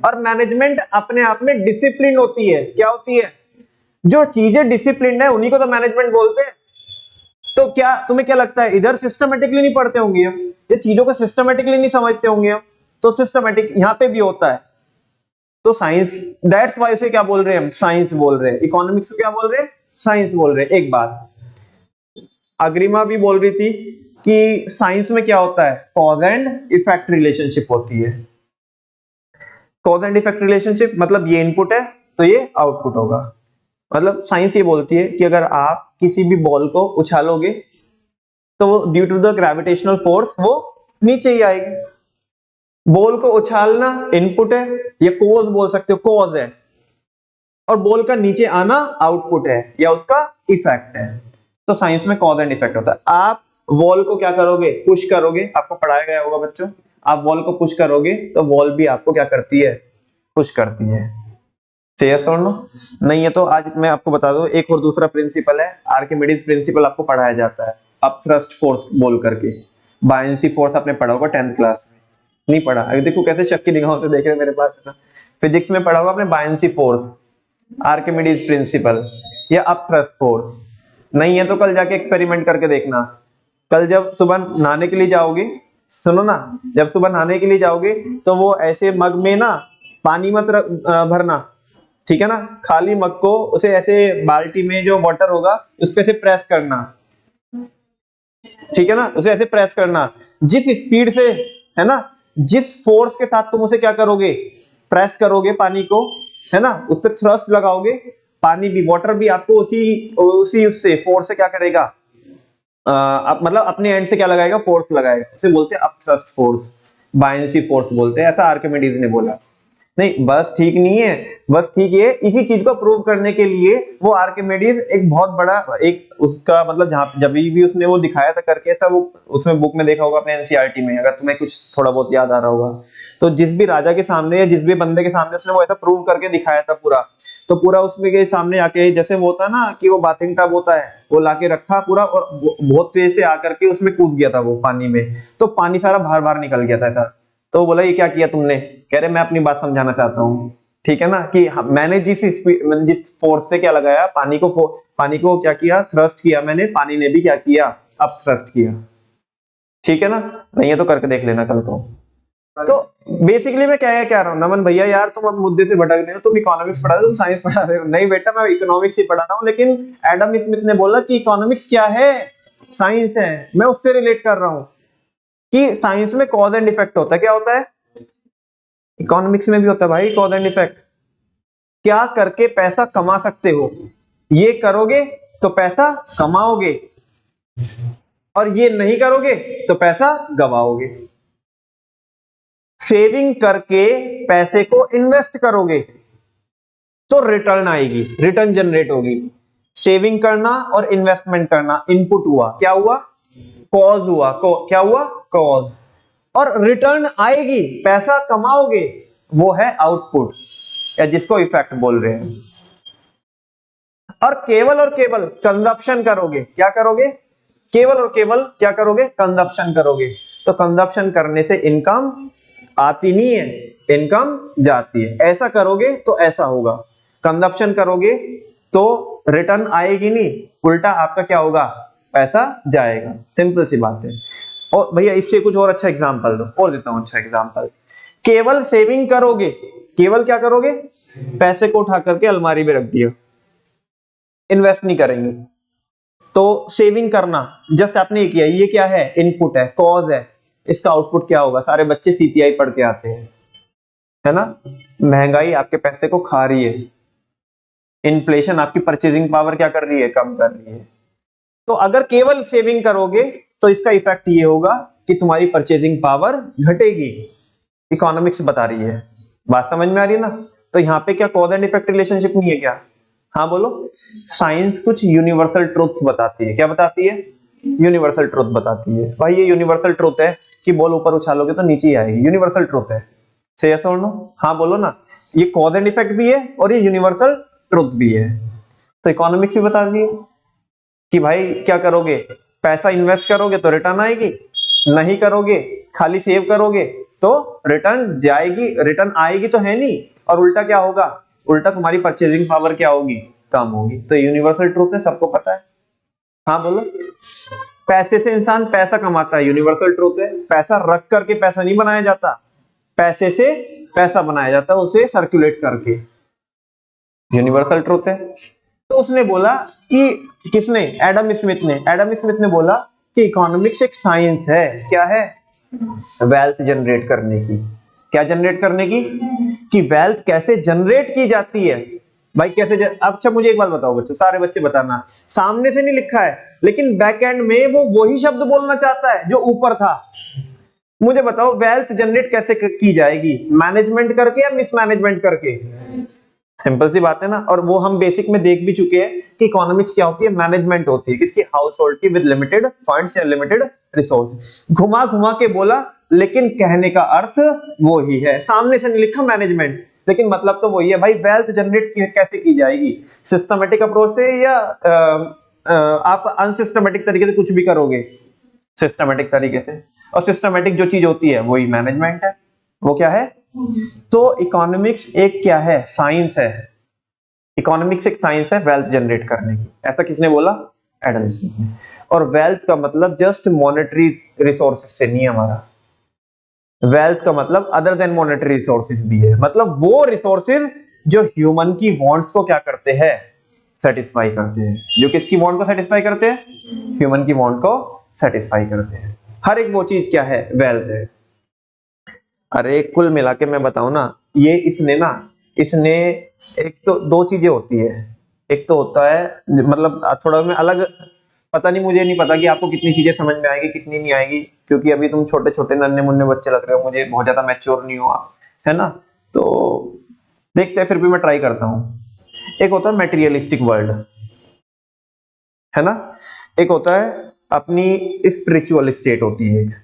और मैनेजमेंट अपने आप में डिसिप्लिन होती है। क्या होती है? जो चीजें डिसिप्लिन है उन्हीं को तो मैनेजमेंट बोलते हैं। तो क्या तुम्हें क्या लगता है इधर सिस्टमैटिकली नहीं पढ़ते होंगे हम, ये चीजों को सिस्टमैटिकली नहीं समझते होंगे हम? तो सिस्टमैटिक यहां पे भी होता है। तो साइंस, दैट्स वाई से क्या बोल रहे हैं हम? साइंस बोल रहे हैं। इकोनॉमिक्स को क्या बोल रहे हैं? साइंस बोल रहे हैं। एक बात अग्रिमा भी बोल रही थी कि साइंस में क्या होता है? कॉज एंड इफेक्ट रिलेशनशिप होती है। कॉज एंड इफेक्ट रिलेशनशिप मतलब ये इनपुट है तो ये आउटपुट होगा। मतलब साइंस ये बोलती है कि अगर आप किसी भी बॉल को उछालोगे तो due to the gravitational force वो नीचे ही आएगी। बॉल को उछालना इनपुट है, या कोज बोल सकते हो, कॉज है, और बॉल का नीचे आना आउटपुट है या उसका इफेक्ट है। तो साइंस में कॉज एंड इफेक्ट होता है। आप वॉल को क्या करोगे? पुश करोगे। आपको पढ़ाया गया होगा बच्चों, आप वॉल को पुश करोगे तो वॉल भी आपको क्या करती है? पुश करती है। से यस और नो? नहीं है तो आज मैं आपको बता दूं, एक और दूसरा प्रिंसिपल है, आर्किमिडीज प्रिंसिपल आपको पढ़ाया जाता है, अपथ्रस्ट फोर्स बोल करके। बायनेंसी फोर्स आपने पढ़ा होगा 10th क्लास में, नहीं पढ़ा? अभी देखो कैसे शक की निगाहों से देख रहे मेरे पास ना। फिजिक्स में पढ़ा होगा आपने बायनेंसी फोर्स, आर्किमिडीज प्रिंसिपल या अपथ्रस्ट फोर्स। नहीं है तो कल जाके एक्सपेरिमेंट करके देखना। कल जब सुबह नहाने के लिए जाओगे सुनो ना, जब सुबह नहाने के लिए जाओगे तो वो ऐसे मग में ना पानी मत भरना, ठीक है ना, खाली मग को उसे ऐसे बाल्टी में जो वाटर होगा उस पे से प्रेस करना, ठीक है ना, उसे ऐसे प्रेस करना। जिस स्पीड से, है ना, जिस फोर्स के साथ तुम उसे क्या करोगे, प्रेस करोगे पानी को, है ना, उस पर थ्रस्ट लगाओगे, पानी भी, वाटर भी आपको उसी उसी उससे फोर्स से क्या करेगा, मतलब अपने एंड से क्या लगाएगा, फोर्स लगाएगा, उसे बोलते हैं अप थ्रस्ट फोर्स, बायनेंसी फोर्स बोलते हैं, ऐसा आर्किमिडीज ने बोला। नहीं बस ठीक नहीं है, बस ठीक है, इसी चीज को प्रूव करने के लिए वो आर्किमिडीज एक बहुत बड़ा एक उसका मतलब जहां जब भी उसने वो दिखाया था करके ऐसा, वो उसमें बुक में देखा होगा अपने एनसीईआरटी में, अगर तुम्हें कुछ थोड़ा बहुत याद आ रहा होगा, तो जिस भी राजा के सामने या जिस भी बंदे के सामने उसने वो ऐसा प्रूव करके दिखाया था पूरा, तो पूरा उसमें के सामने आके जैसे वो होता है ना कि वो बाथिंग टब होता है, वो लाके रखा पूरा और बहुत तेज से आकर के उसमें कूद गया था वो पानी में, तो पानी सारा बाहर बाहर निकल गया था ऐसा। तो बोला ये क्या किया तुमने, कह रहे मैं अपनी बात समझाना चाहता हूँ, ठीक है ना, कि मैंने जिस फोर्स से क्या लगाया, पानी को क्या किया, थ्रस्ट किया मैंने, पानी ने भी क्या किया, अप थ्रस्ट किया, ठीक है ना, नहीं है तो करके देख लेना कल को। तो बेसिकली मैं क्या रहा हूँ नमन भैया, यार तुम अब मुद्दे से भटक रहे हो, तुम इकोनॉमिक्स पढ़ा रहे हो, तुम साइंस पढ़ा रहे हो। नहीं बेटा, मैं इकोनॉमिक्स ही पढ़ा रहा हूँ, लेकिन एडम स्मिथ ने बोला कि इकोनॉमिक्स क्या है, साइंस है, मैं उससे रिलेट कर रहा हूँ कि साइंस में कॉज एंड इफेक्ट होता है, क्या होता है, इकोनॉमिक्स में भी होता है भाई कॉज एंड इफेक्ट। क्या करके पैसा कमा सकते हो, ये करोगे तो पैसा कमाओगे, और ये नहीं करोगे तो पैसा गवाओगे। सेविंग करके पैसे को इन्वेस्ट करोगे तो रिटर्न आएगी, रिटर्न जनरेट होगी। सेविंग करना और इन्वेस्टमेंट करना, इनपुट हुआ, क्या हुआ, कॉज हुआ, क्या हुआ, कॉज, और रिटर्न आएगी, पैसा कमाओगे, वो है आउटपुट, या जिसको इफेक्ट बोल रहे हैं। और केवल कंजप्शन करोगे, क्या करोगे, केवल और केवल क्या करोगे, कंजप्शन करोगे, तो कंजप्शन करने से इनकम आती नहीं है, इनकम जाती है। ऐसा करोगे तो ऐसा होगा, कंजप्शन करोगे तो रिटर्न आएगी नहीं, उल्टा आपका क्या होगा, पैसा जाएगा। सिंपल सी बात है। और भैया इससे कुछ और अच्छा एग्जांपल दो, और देता हूं अच्छा एग्जांपल। केवल सेविंग करोगे, केवल क्या करोगे, पैसे को उठा करके अलमारी में रख दिया, इन्वेस्ट नहीं करेंगे, तो सेविंग करना जस्ट आपने ये किया, ये क्या है, इनपुट है, कॉज है, इसका आउटपुट क्या होगा, सारे बच्चे सीपीआई पढ़ के आते हैं, है ना, महंगाई आपके पैसे को खा रही है, इन्फ्लेशन आपकी परचेजिंग पावर क्या कर रही है, कम कर रही है। तो अगर केवल सेविंग करोगे तो इसका इफेक्ट ये होगा कि तुम्हारी परचेजिंग पावर घटेगी, इकोनॉमिक्स बता रही है। बात समझ में आ रही है ना। तो यहाँ पे क्या कॉज एंड इफेक्ट रिलेशनशिप नहीं है क्या, हाँ बोलो। साइंस कुछ यूनिवर्सल ट्रुथ्स बताती है, क्या बताती है, यूनिवर्सल ट्रुथ बताती है। भाई ये यूनिवर्सल ट्रुथ है कि बॉल ऊपर उछालोगे तो नीचे ही आएगी, यूनिवर्सल ट्रुथ है, से यस और नो, हाँ बोलो ना। ये कॉज एंड इफेक्ट भी है और ये यूनिवर्सल ट्रुथ भी है। तो इकोनॉमिक्स भी बता दी कि भाई क्या करोगे, पैसा इन्वेस्ट करोगे तो रिटर्न आएगी, नहीं करोगे खाली सेव करोगे तो रिटर्न जाएगी, रिटर्न आएगी तो है नहीं, और उल्टा क्या होगा, उल्टा तुम्हारी परचेजिंग पावर क्या होगी, कम होगी। तो यूनिवर्सल ट्रूथ है, सबको पता है, हाँ बोलो। पैसे से इंसान पैसा कमाता है, यूनिवर्सल ट्रूथ है। पैसा रख करके पैसा नहीं बनाया जाता, पैसे से पैसा बनाया जाता है, उसे सर्कुलेट करके, यूनिवर्सल ट्रूथ है। तो उसने बोला कि, किसने, एडम स्मिथ ने बोला कि इकोनॉमिक्स एक साइंस है, क्या है, वेल्थ जनरेट करने की। क्या जनरेट करने की, कि वेल्थ कैसे जनरेट की जाती है। भाई कैसे अच्छा मुझे एक बात बताओ बच्चों, सारे बच्चे बताना, सामने से नहीं लिखा है लेकिन बैक एंड में वो वही शब्द बोलना चाहता है जो ऊपर था। मुझे बताओ वेल्थ जनरेट कैसे की जाएगी, मैनेजमेंट करके या मिसमैनेजमेंट करके। सिंपल सी बात है ना। और वो हम बेसिक में देख भी चुके हैं कि इकोनॉमिक्स क्या होती है, मैनेजमेंट होती है किसकी, हाउस होल्ड की, विद लिमिटेड फंड्स या लिमिटेड रिसोर्स। घुमा घुमा के बोला लेकिन कहने का अर्थ वो ही है, सामने से नहीं लिखा मैनेजमेंट लेकिन मतलब तो वही है। भाई वेल्थ जनरेट कैसे की जाएगी, सिस्टमेटिक अप्रोच से या आप अनसिस्टमेटिक तरीके से कुछ भी करोगे, सिस्टमेटिक तरीके से। और सिस्टमेटिक जो चीज होती है वही मैनेजमेंट है, वो क्या है। तो इकोनॉमिक्स एक क्या है, साइंस है। इकोनॉमिक्स एक साइंस है वेल्थ जनरेट करने की, ऐसा किसने बोला, एडम स्मिथ ने। और वेल्थ का मतलब जस्ट मॉनेटरी रिसोर्सेज से नहीं हमारा, वेल्थ का मतलब अदर देन मॉनेटरी रिसोर्सेज भी है, मतलब वो रिसोर्सेज जो ह्यूमन की वांट्स को क्या करते हैं, सेटिस्फाई करते हैं। जो किसकी वांट को सेटिस्फाई करते हैं, ह्यूमन की वांट को सेटिस्फाई करते हैं। हर एक वो चीज क्या है, वेल्थ है। अरे कुल मिला के मैं बताऊं ना, ये इसने एक तो दो चीजें होती है। एक तो होता है, मतलब थोड़ा मैं अलग, पता नहीं, मुझे नहीं पता कि आपको कितनी चीजें समझ में आएगी कितनी नहीं आएगी, क्योंकि अभी तुम छोटे छोटे नन्हे मुन्ने बच्चे लग रहे हो, मुझे बहुत ज्यादा मैच्योर नहीं हुआ है ना। तो देखते हैं, फिर भी मैं ट्राई करता हूं। एक होता है मेटीरियलिस्टिक वर्ल्ड, है ना। एक होता है अपनी स्पिरिचुअल स्टेट होती है एक,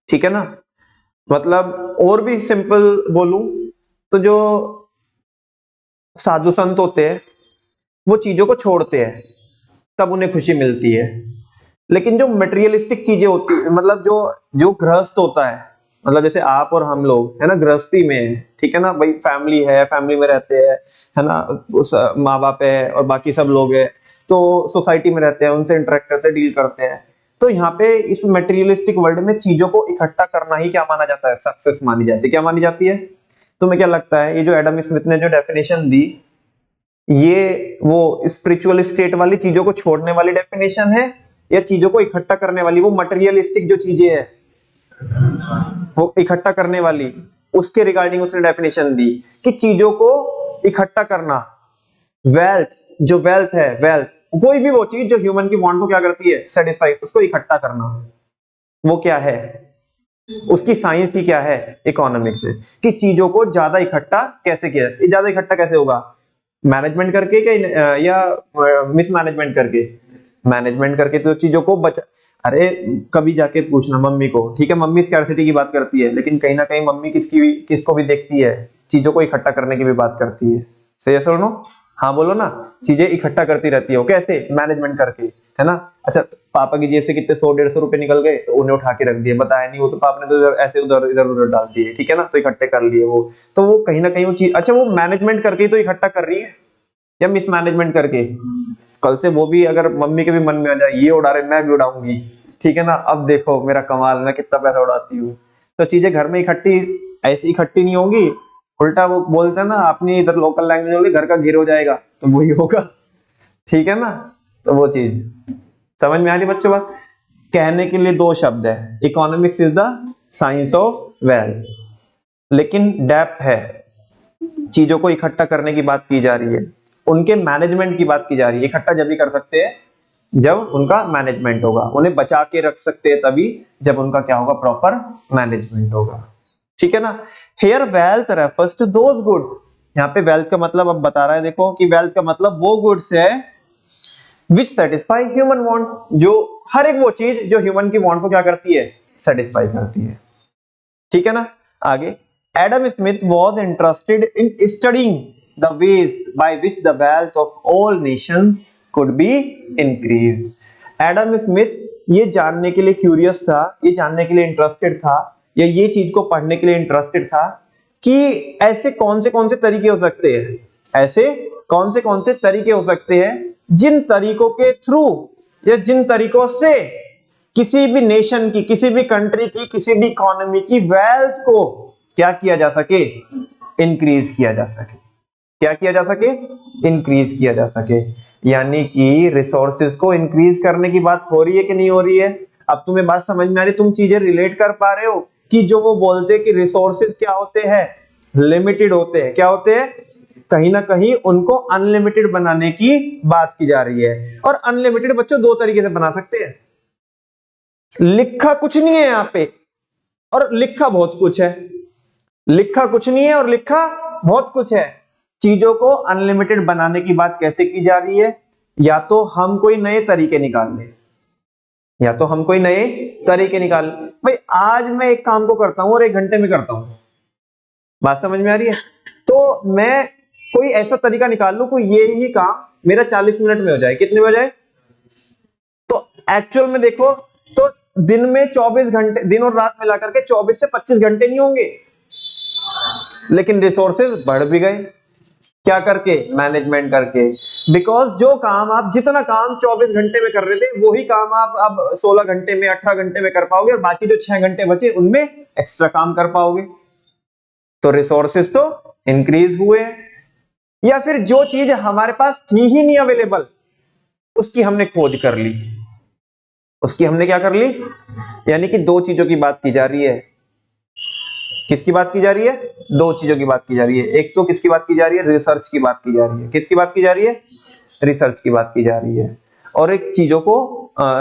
ठीक है ना। मतलब और भी सिंपल बोलूं तो जो साधु संत होते हैं वो चीजों को छोड़ते हैं, तब उन्हें खुशी मिलती है। लेकिन जो मटेरियलिस्टिक चीजें होती है, मतलब जो जो गृहस्थ होता है, मतलब जैसे आप और हम लोग है ना, गृहस्थी में है, ठीक है ना भाई, फैमिली है, फैमिली में रहते हैं, है ना, उस माँ बाप है और बाकी सब लोग है, तो सोसाइटी में रहते हैं, उनसे इंटरेक्ट करते हैं, डील करते हैं। तो यहाँ पे इस मटेरियलिस्टिक वर्ल्ड में चीजों को इकट्ठा करना ही क्या माना जाता है, सक्सेस मानी जाती है। क्या मानी जाती है? तुम्हें क्या लगता है, ये जो एडम स्मिथ ने जो डेफिनेशन दी, ये वो स्पिरिचुअल स्टेट वाली चीजों को छोड़ने वाली डेफिनेशन है, या चीजों को इकट्ठा करने वाली, वो मटेरियलिस्टिक जो चीजें है वो इकट्ठा करने वाली, उसके रिगार्डिंग उसने डेफिनेशन दी कि चीजों को इकट्ठा करना, वेल्थ, जो वेल्थ है, वेल्थ कोई भी वो चीज जो ह्यूमन की वांट को क्या करती है, सेटिस्फाई, उसको इकट्ठा करना, वो क्या है, उसकी साइंस ही क्या है, इकोनॉमिक्स है। कि चीजों को ज्यादा इकट्ठा कैसे किया, ये ज्यादा इकट्ठा कैसे होगा, मैनेजमेंट करके क्या, या मिसमैनेजमेंट करके, मैनेजमेंट करके तो चीजों को बचा। अरे कभी जाके पूछना मम्मी को, ठीक है, मम्मी स्कैर्सिटी की बात करती है, लेकिन कहीं ना कहीं मम्मी किसको भी देखती है, चीजों को इकट्ठा करने की भी बात करती है। सही है, सुनो, हाँ बोलो ना, चीजें इकट्ठा करती रहती हो, कैसे, मैनेजमेंट करके, है ना। अच्छा, तो पापा की जेब से कितने 100-150 रुपए निकल गए, तो उन्हें उठा के रख दिए, बताया नहीं, वो तो पापा ने तो ऐसे उधर इधर उधर डाल दिए, ठीक है ना, तो इकट्ठे कर लिए वो। तो वो कहीं ना कहीं वो चीज, अच्छा वो मैनेजमेंट करके ही तो इकट्ठा कर रही है, या मिसमैनेजमेंट करके। कल से वो भी अगर मम्मी के भी मन में आ जाए, ये उड़ा रहे मैं भी उड़ाऊंगी, ठीक है ना, अब देखो मेरा कमाल, मैं कितना पैसा उड़ाती हूँ। तो चीजें घर में इकट्ठी ऐसी इकट्ठी नहीं होंगी, उल्टा वो बोलते हैं ना, अपनी इधर लोकल लैंग्वेज होगी, घर का गिर हो जाएगा, तो वही होगा, ठीक है ना। तो वो चीज समझ में आ रही बच्चों बात? कहने के लिए दो शब्द है, economics is the science of wealth, लेकिन डेप्थ है, चीजों को इकट्ठा करने की बात की जा रही है, उनके मैनेजमेंट की बात की जा रही है। इकट्ठा जब भी कर सकते हैं जब उनका मैनेजमेंट होगा, उन्हें बचा के रख सकते हैं तभी जब उनका क्या होगा, प्रॉपर मैनेजमेंट होगा, ठीक है ना। Here wealth refers to those goods, यहाँ पे वेल्थ का मतलब अब बता रहा है, देखो कि वेल्थ का मतलब वो गुड्स है विच सेटिस्फाई ह्यूमन वांट, जो हर एक वो चीज जो ह्यूमन की वांट को क्या करती है, सेटिस्फाई करती है, ठीक है ना। आगे, Adam Smith was interested in studying the ways by which the wealth of all nations could be increased. Adam Smith ये जानने के लिए क्यूरियस था, ये जानने के लिए इंटरेस्टेड था, या ये चीज को पढ़ने के लिए इंटरेस्टेड था कि ऐसे कौन से तरीके हो सकते हैं, ऐसे कौन से तरीके हो सकते हैं जिन तरीकों के थ्रू, या जिन तरीकों से किसी भी नेशन की, किसी भी कंट्री की, किसी भी इकोनॉमी की वेल्थ को क्या किया जा सके, इंक्रीज किया जा सके, क्या किया जा सके, इंक्रीज किया जा सके। यानी कि रिसोर्सेज को इंक्रीज करने की बात हो रही है कि नहीं हो रही है? अब तुम्हें बात समझ में आ रही, तुम चीजें रिलेट कर पा रहे हो कि जो वो बोलते हैं कि रिसोर्सेज क्या होते हैं, लिमिटेड होते हैं, क्या होते हैं, कहीं ना कहीं उनको अनलिमिटेड बनाने की बात की जा रही है। और अनलिमिटेड बच्चों दो तरीके से बना सकते हैं, लिखा कुछ नहीं है यहाँ पे और लिखा बहुत कुछ है, लिखा कुछ नहीं है और लिखा बहुत कुछ है। चीजों को अनलिमिटेड बनाने की बात कैसे की जा रही है, या तो हम कोई नए तरीके निकाल लें, या तो हम कोई नए तरीके निकाल, भाई आज मैं एक काम को करता हूं और 1 घंटे में करता हूं, बात समझ में आ रही है? तो मैं कोई ऐसा तरीका निकाल लूं कोई ये ही काम मेरा 40 मिनट में हो जाए, कितने में हो जाए? तो एक्चुअल में देखो तो दिन में 24 घंटे, दिन और रात मिलाकर के 24 से 25 घंटे नहीं होंगे, लेकिन रिसोर्सेज बढ़ भी गए, क्या करके, मैनेजमेंट करके। बिकॉज जो काम आप जितना काम 24 घंटे में कर रहे थे वही काम आप अब 16 घंटे में 18 घंटे में कर पाओगे और बाकी जो 6 घंटे बचे उनमें एक्स्ट्रा काम कर पाओगे। तो रिसोर्सेस तो इंक्रीज हुए। या फिर जो चीज हमारे पास थी ही नहीं अवेलेबल उसकी हमने खोज कर ली, उसकी हमने क्या कर ली, यानी कि दो चीजों की बात की जा रही है। किसकी बात की जा रही है? दो चीजों की बात की जा रही है। एक तो किसकी बात की जा रही है? रिसर्च की बात की जा रही है। किसकी बात की जा रही है? रिसर्च की बात की जा रही है। और एक चीजों को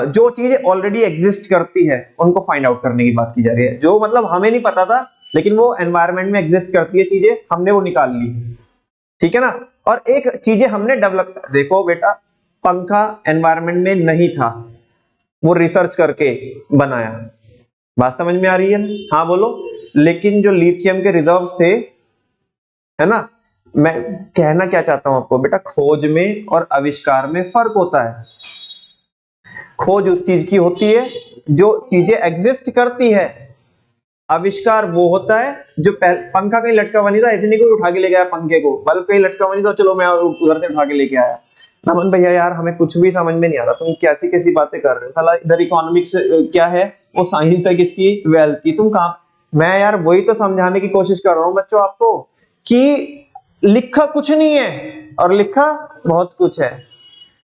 जो चीजें ऑलरेडी एग्जिस्ट करती है उनको फाइंड आउट करने की बात की जा रही है। जो मतलब हमें नहीं पता था लेकिन वो एनवायरनमेंट में एग्जिस्ट करती है चीजें, हमने वो निकाल ली, ठीक है ना। और एक चीजें हमने डेवलप, देखो बेटा पंखा एनवायरनमेंट में नहीं था, वो रिसर्च करके बनाया। बात समझ में आ रही है? हाँ बोलो। लेकिन जो लिथियम के रिजर्व्स थे, है ना, मैं कहना क्या चाहता हूं आपको बेटा, खोज में और आविष्कार में फर्क होता है। खोज उस चीज की होती है जो चीजें एग्जिस्ट करती है, आविष्कार वो होता है जो पंखा कहीं लटका हुआ नहीं था, ऐसे नहीं कोई उठा के ले गया पंखे को, बल्ब कहीं लटका हुआ नहीं था चलो मैं उधर से उठा के लेके आया। नमन भैया यार हमें कुछ भी समझ में नहीं आ रहा, तुम कैसी कैसी बातें कर रहे हो साला, इधर इकोनॉमिक्स क्या है, वो साइंस है किसकी, वेल्थ की, तुम कहां। मैं यार वही तो समझाने की कोशिश कर रहा हूं बच्चों आपको कि लिखा कुछ नहीं है और लिखा बहुत कुछ है।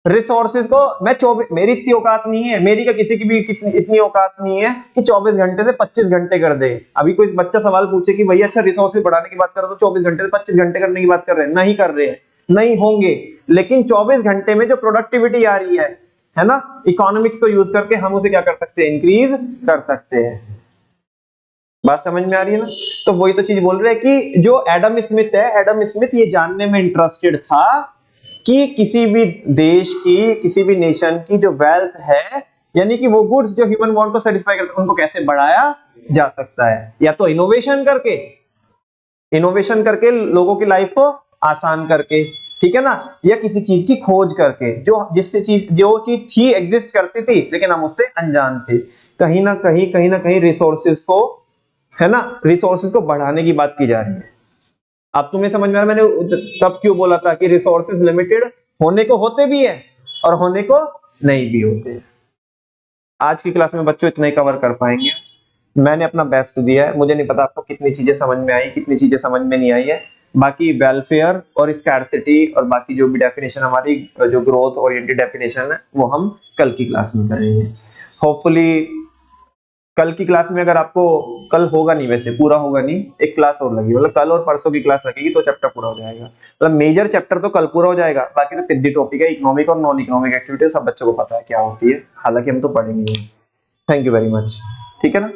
रिसोर्सेज को मैं 24, मेरी इतनी औकात नहीं है, मेरी का किसी की भी इतनी औकात नहीं है कि 24 घंटे से 25 घंटे कर दे। अभी कोई बच्चा सवाल पूछे कि भैया अच्छा रिसोर्सेज बढ़ाने की बात करो तो 24 घंटे से 25 घंटे करने की बात कर रहे हैं, नहीं कर रहे हैं, नहीं होंगे। लेकिन 24 घंटे में जो प्रोडक्टिविटी आ रही है ना, इकोनॉमिक्स को यूज करके हम उसे क्या कर सकते हैं, इंक्रीज कर सकते हैं। बात समझ में आ रही है ना। तो वही तो चीज बोल रहे हैं कि जो एडम स्मिथ है, एडम स्मिथ ये जानने में इंटरेस्टेड था कि किसी भी देश की, किसी भी नेशन की जो वेल्थ है, यानी कि वो गुड्स जो ह्यूमन वांट को सेटिस्फाई करते हैं उनको कैसे बढ़ाया जा सकता है, या तो इनोवेशन करके लोगों की लाइफ को आसान करके, ठीक है ना, या किसी चीज की खोज करके जो चीज थी, एग्जिस्ट करती थी लेकिन हम उससे अनजान थे। कहीं ना कहीं रिसोर्सेज को, है ना, रिसोर्सेज को बढ़ाने की बात की जा रही है। अब तुम्हें समझ में आ रहा है मैंने तब क्यों बोला था कि रिसोर्सेज लिमिटेड होने को होते भी है और होने को नहीं भी होते। आज की क्लास में बच्चों इतना ही कवर कर पाएंगे, मैंने अपना बेस्ट दिया है। मुझे नहीं पता आपको कितनी चीजें समझ में आई, कितनी चीजें समझ में नहीं आई है। बाकी वेलफेयर और स्कैर्सिटी और बाकी जो भी डेफिनेशन हमारी जो ग्रोथ ओरिएंटेड डेफिनेशन है वो हम कल की क्लास में करेंगे। होपफुली कल की क्लास में, अगर आपको कल होगा नहीं, वैसे पूरा होगा नहीं, एक क्लास और लगेगी, मतलब कल और परसों की क्लास लगेगी तो चैप्टर पूरा हो जाएगा। मतलब मेजर चैप्टर तो कल पूरा हो जाएगा, बाकी तो पिद्दी टॉपिक है, इकोनॉमिक और नॉन इकोनॉमिक एक्टिविटी सब बच्चों को पता है क्या होती है, हालांकि हम तो पढ़ेंगे। थैंक यू वेरी मच, ठीक है ना।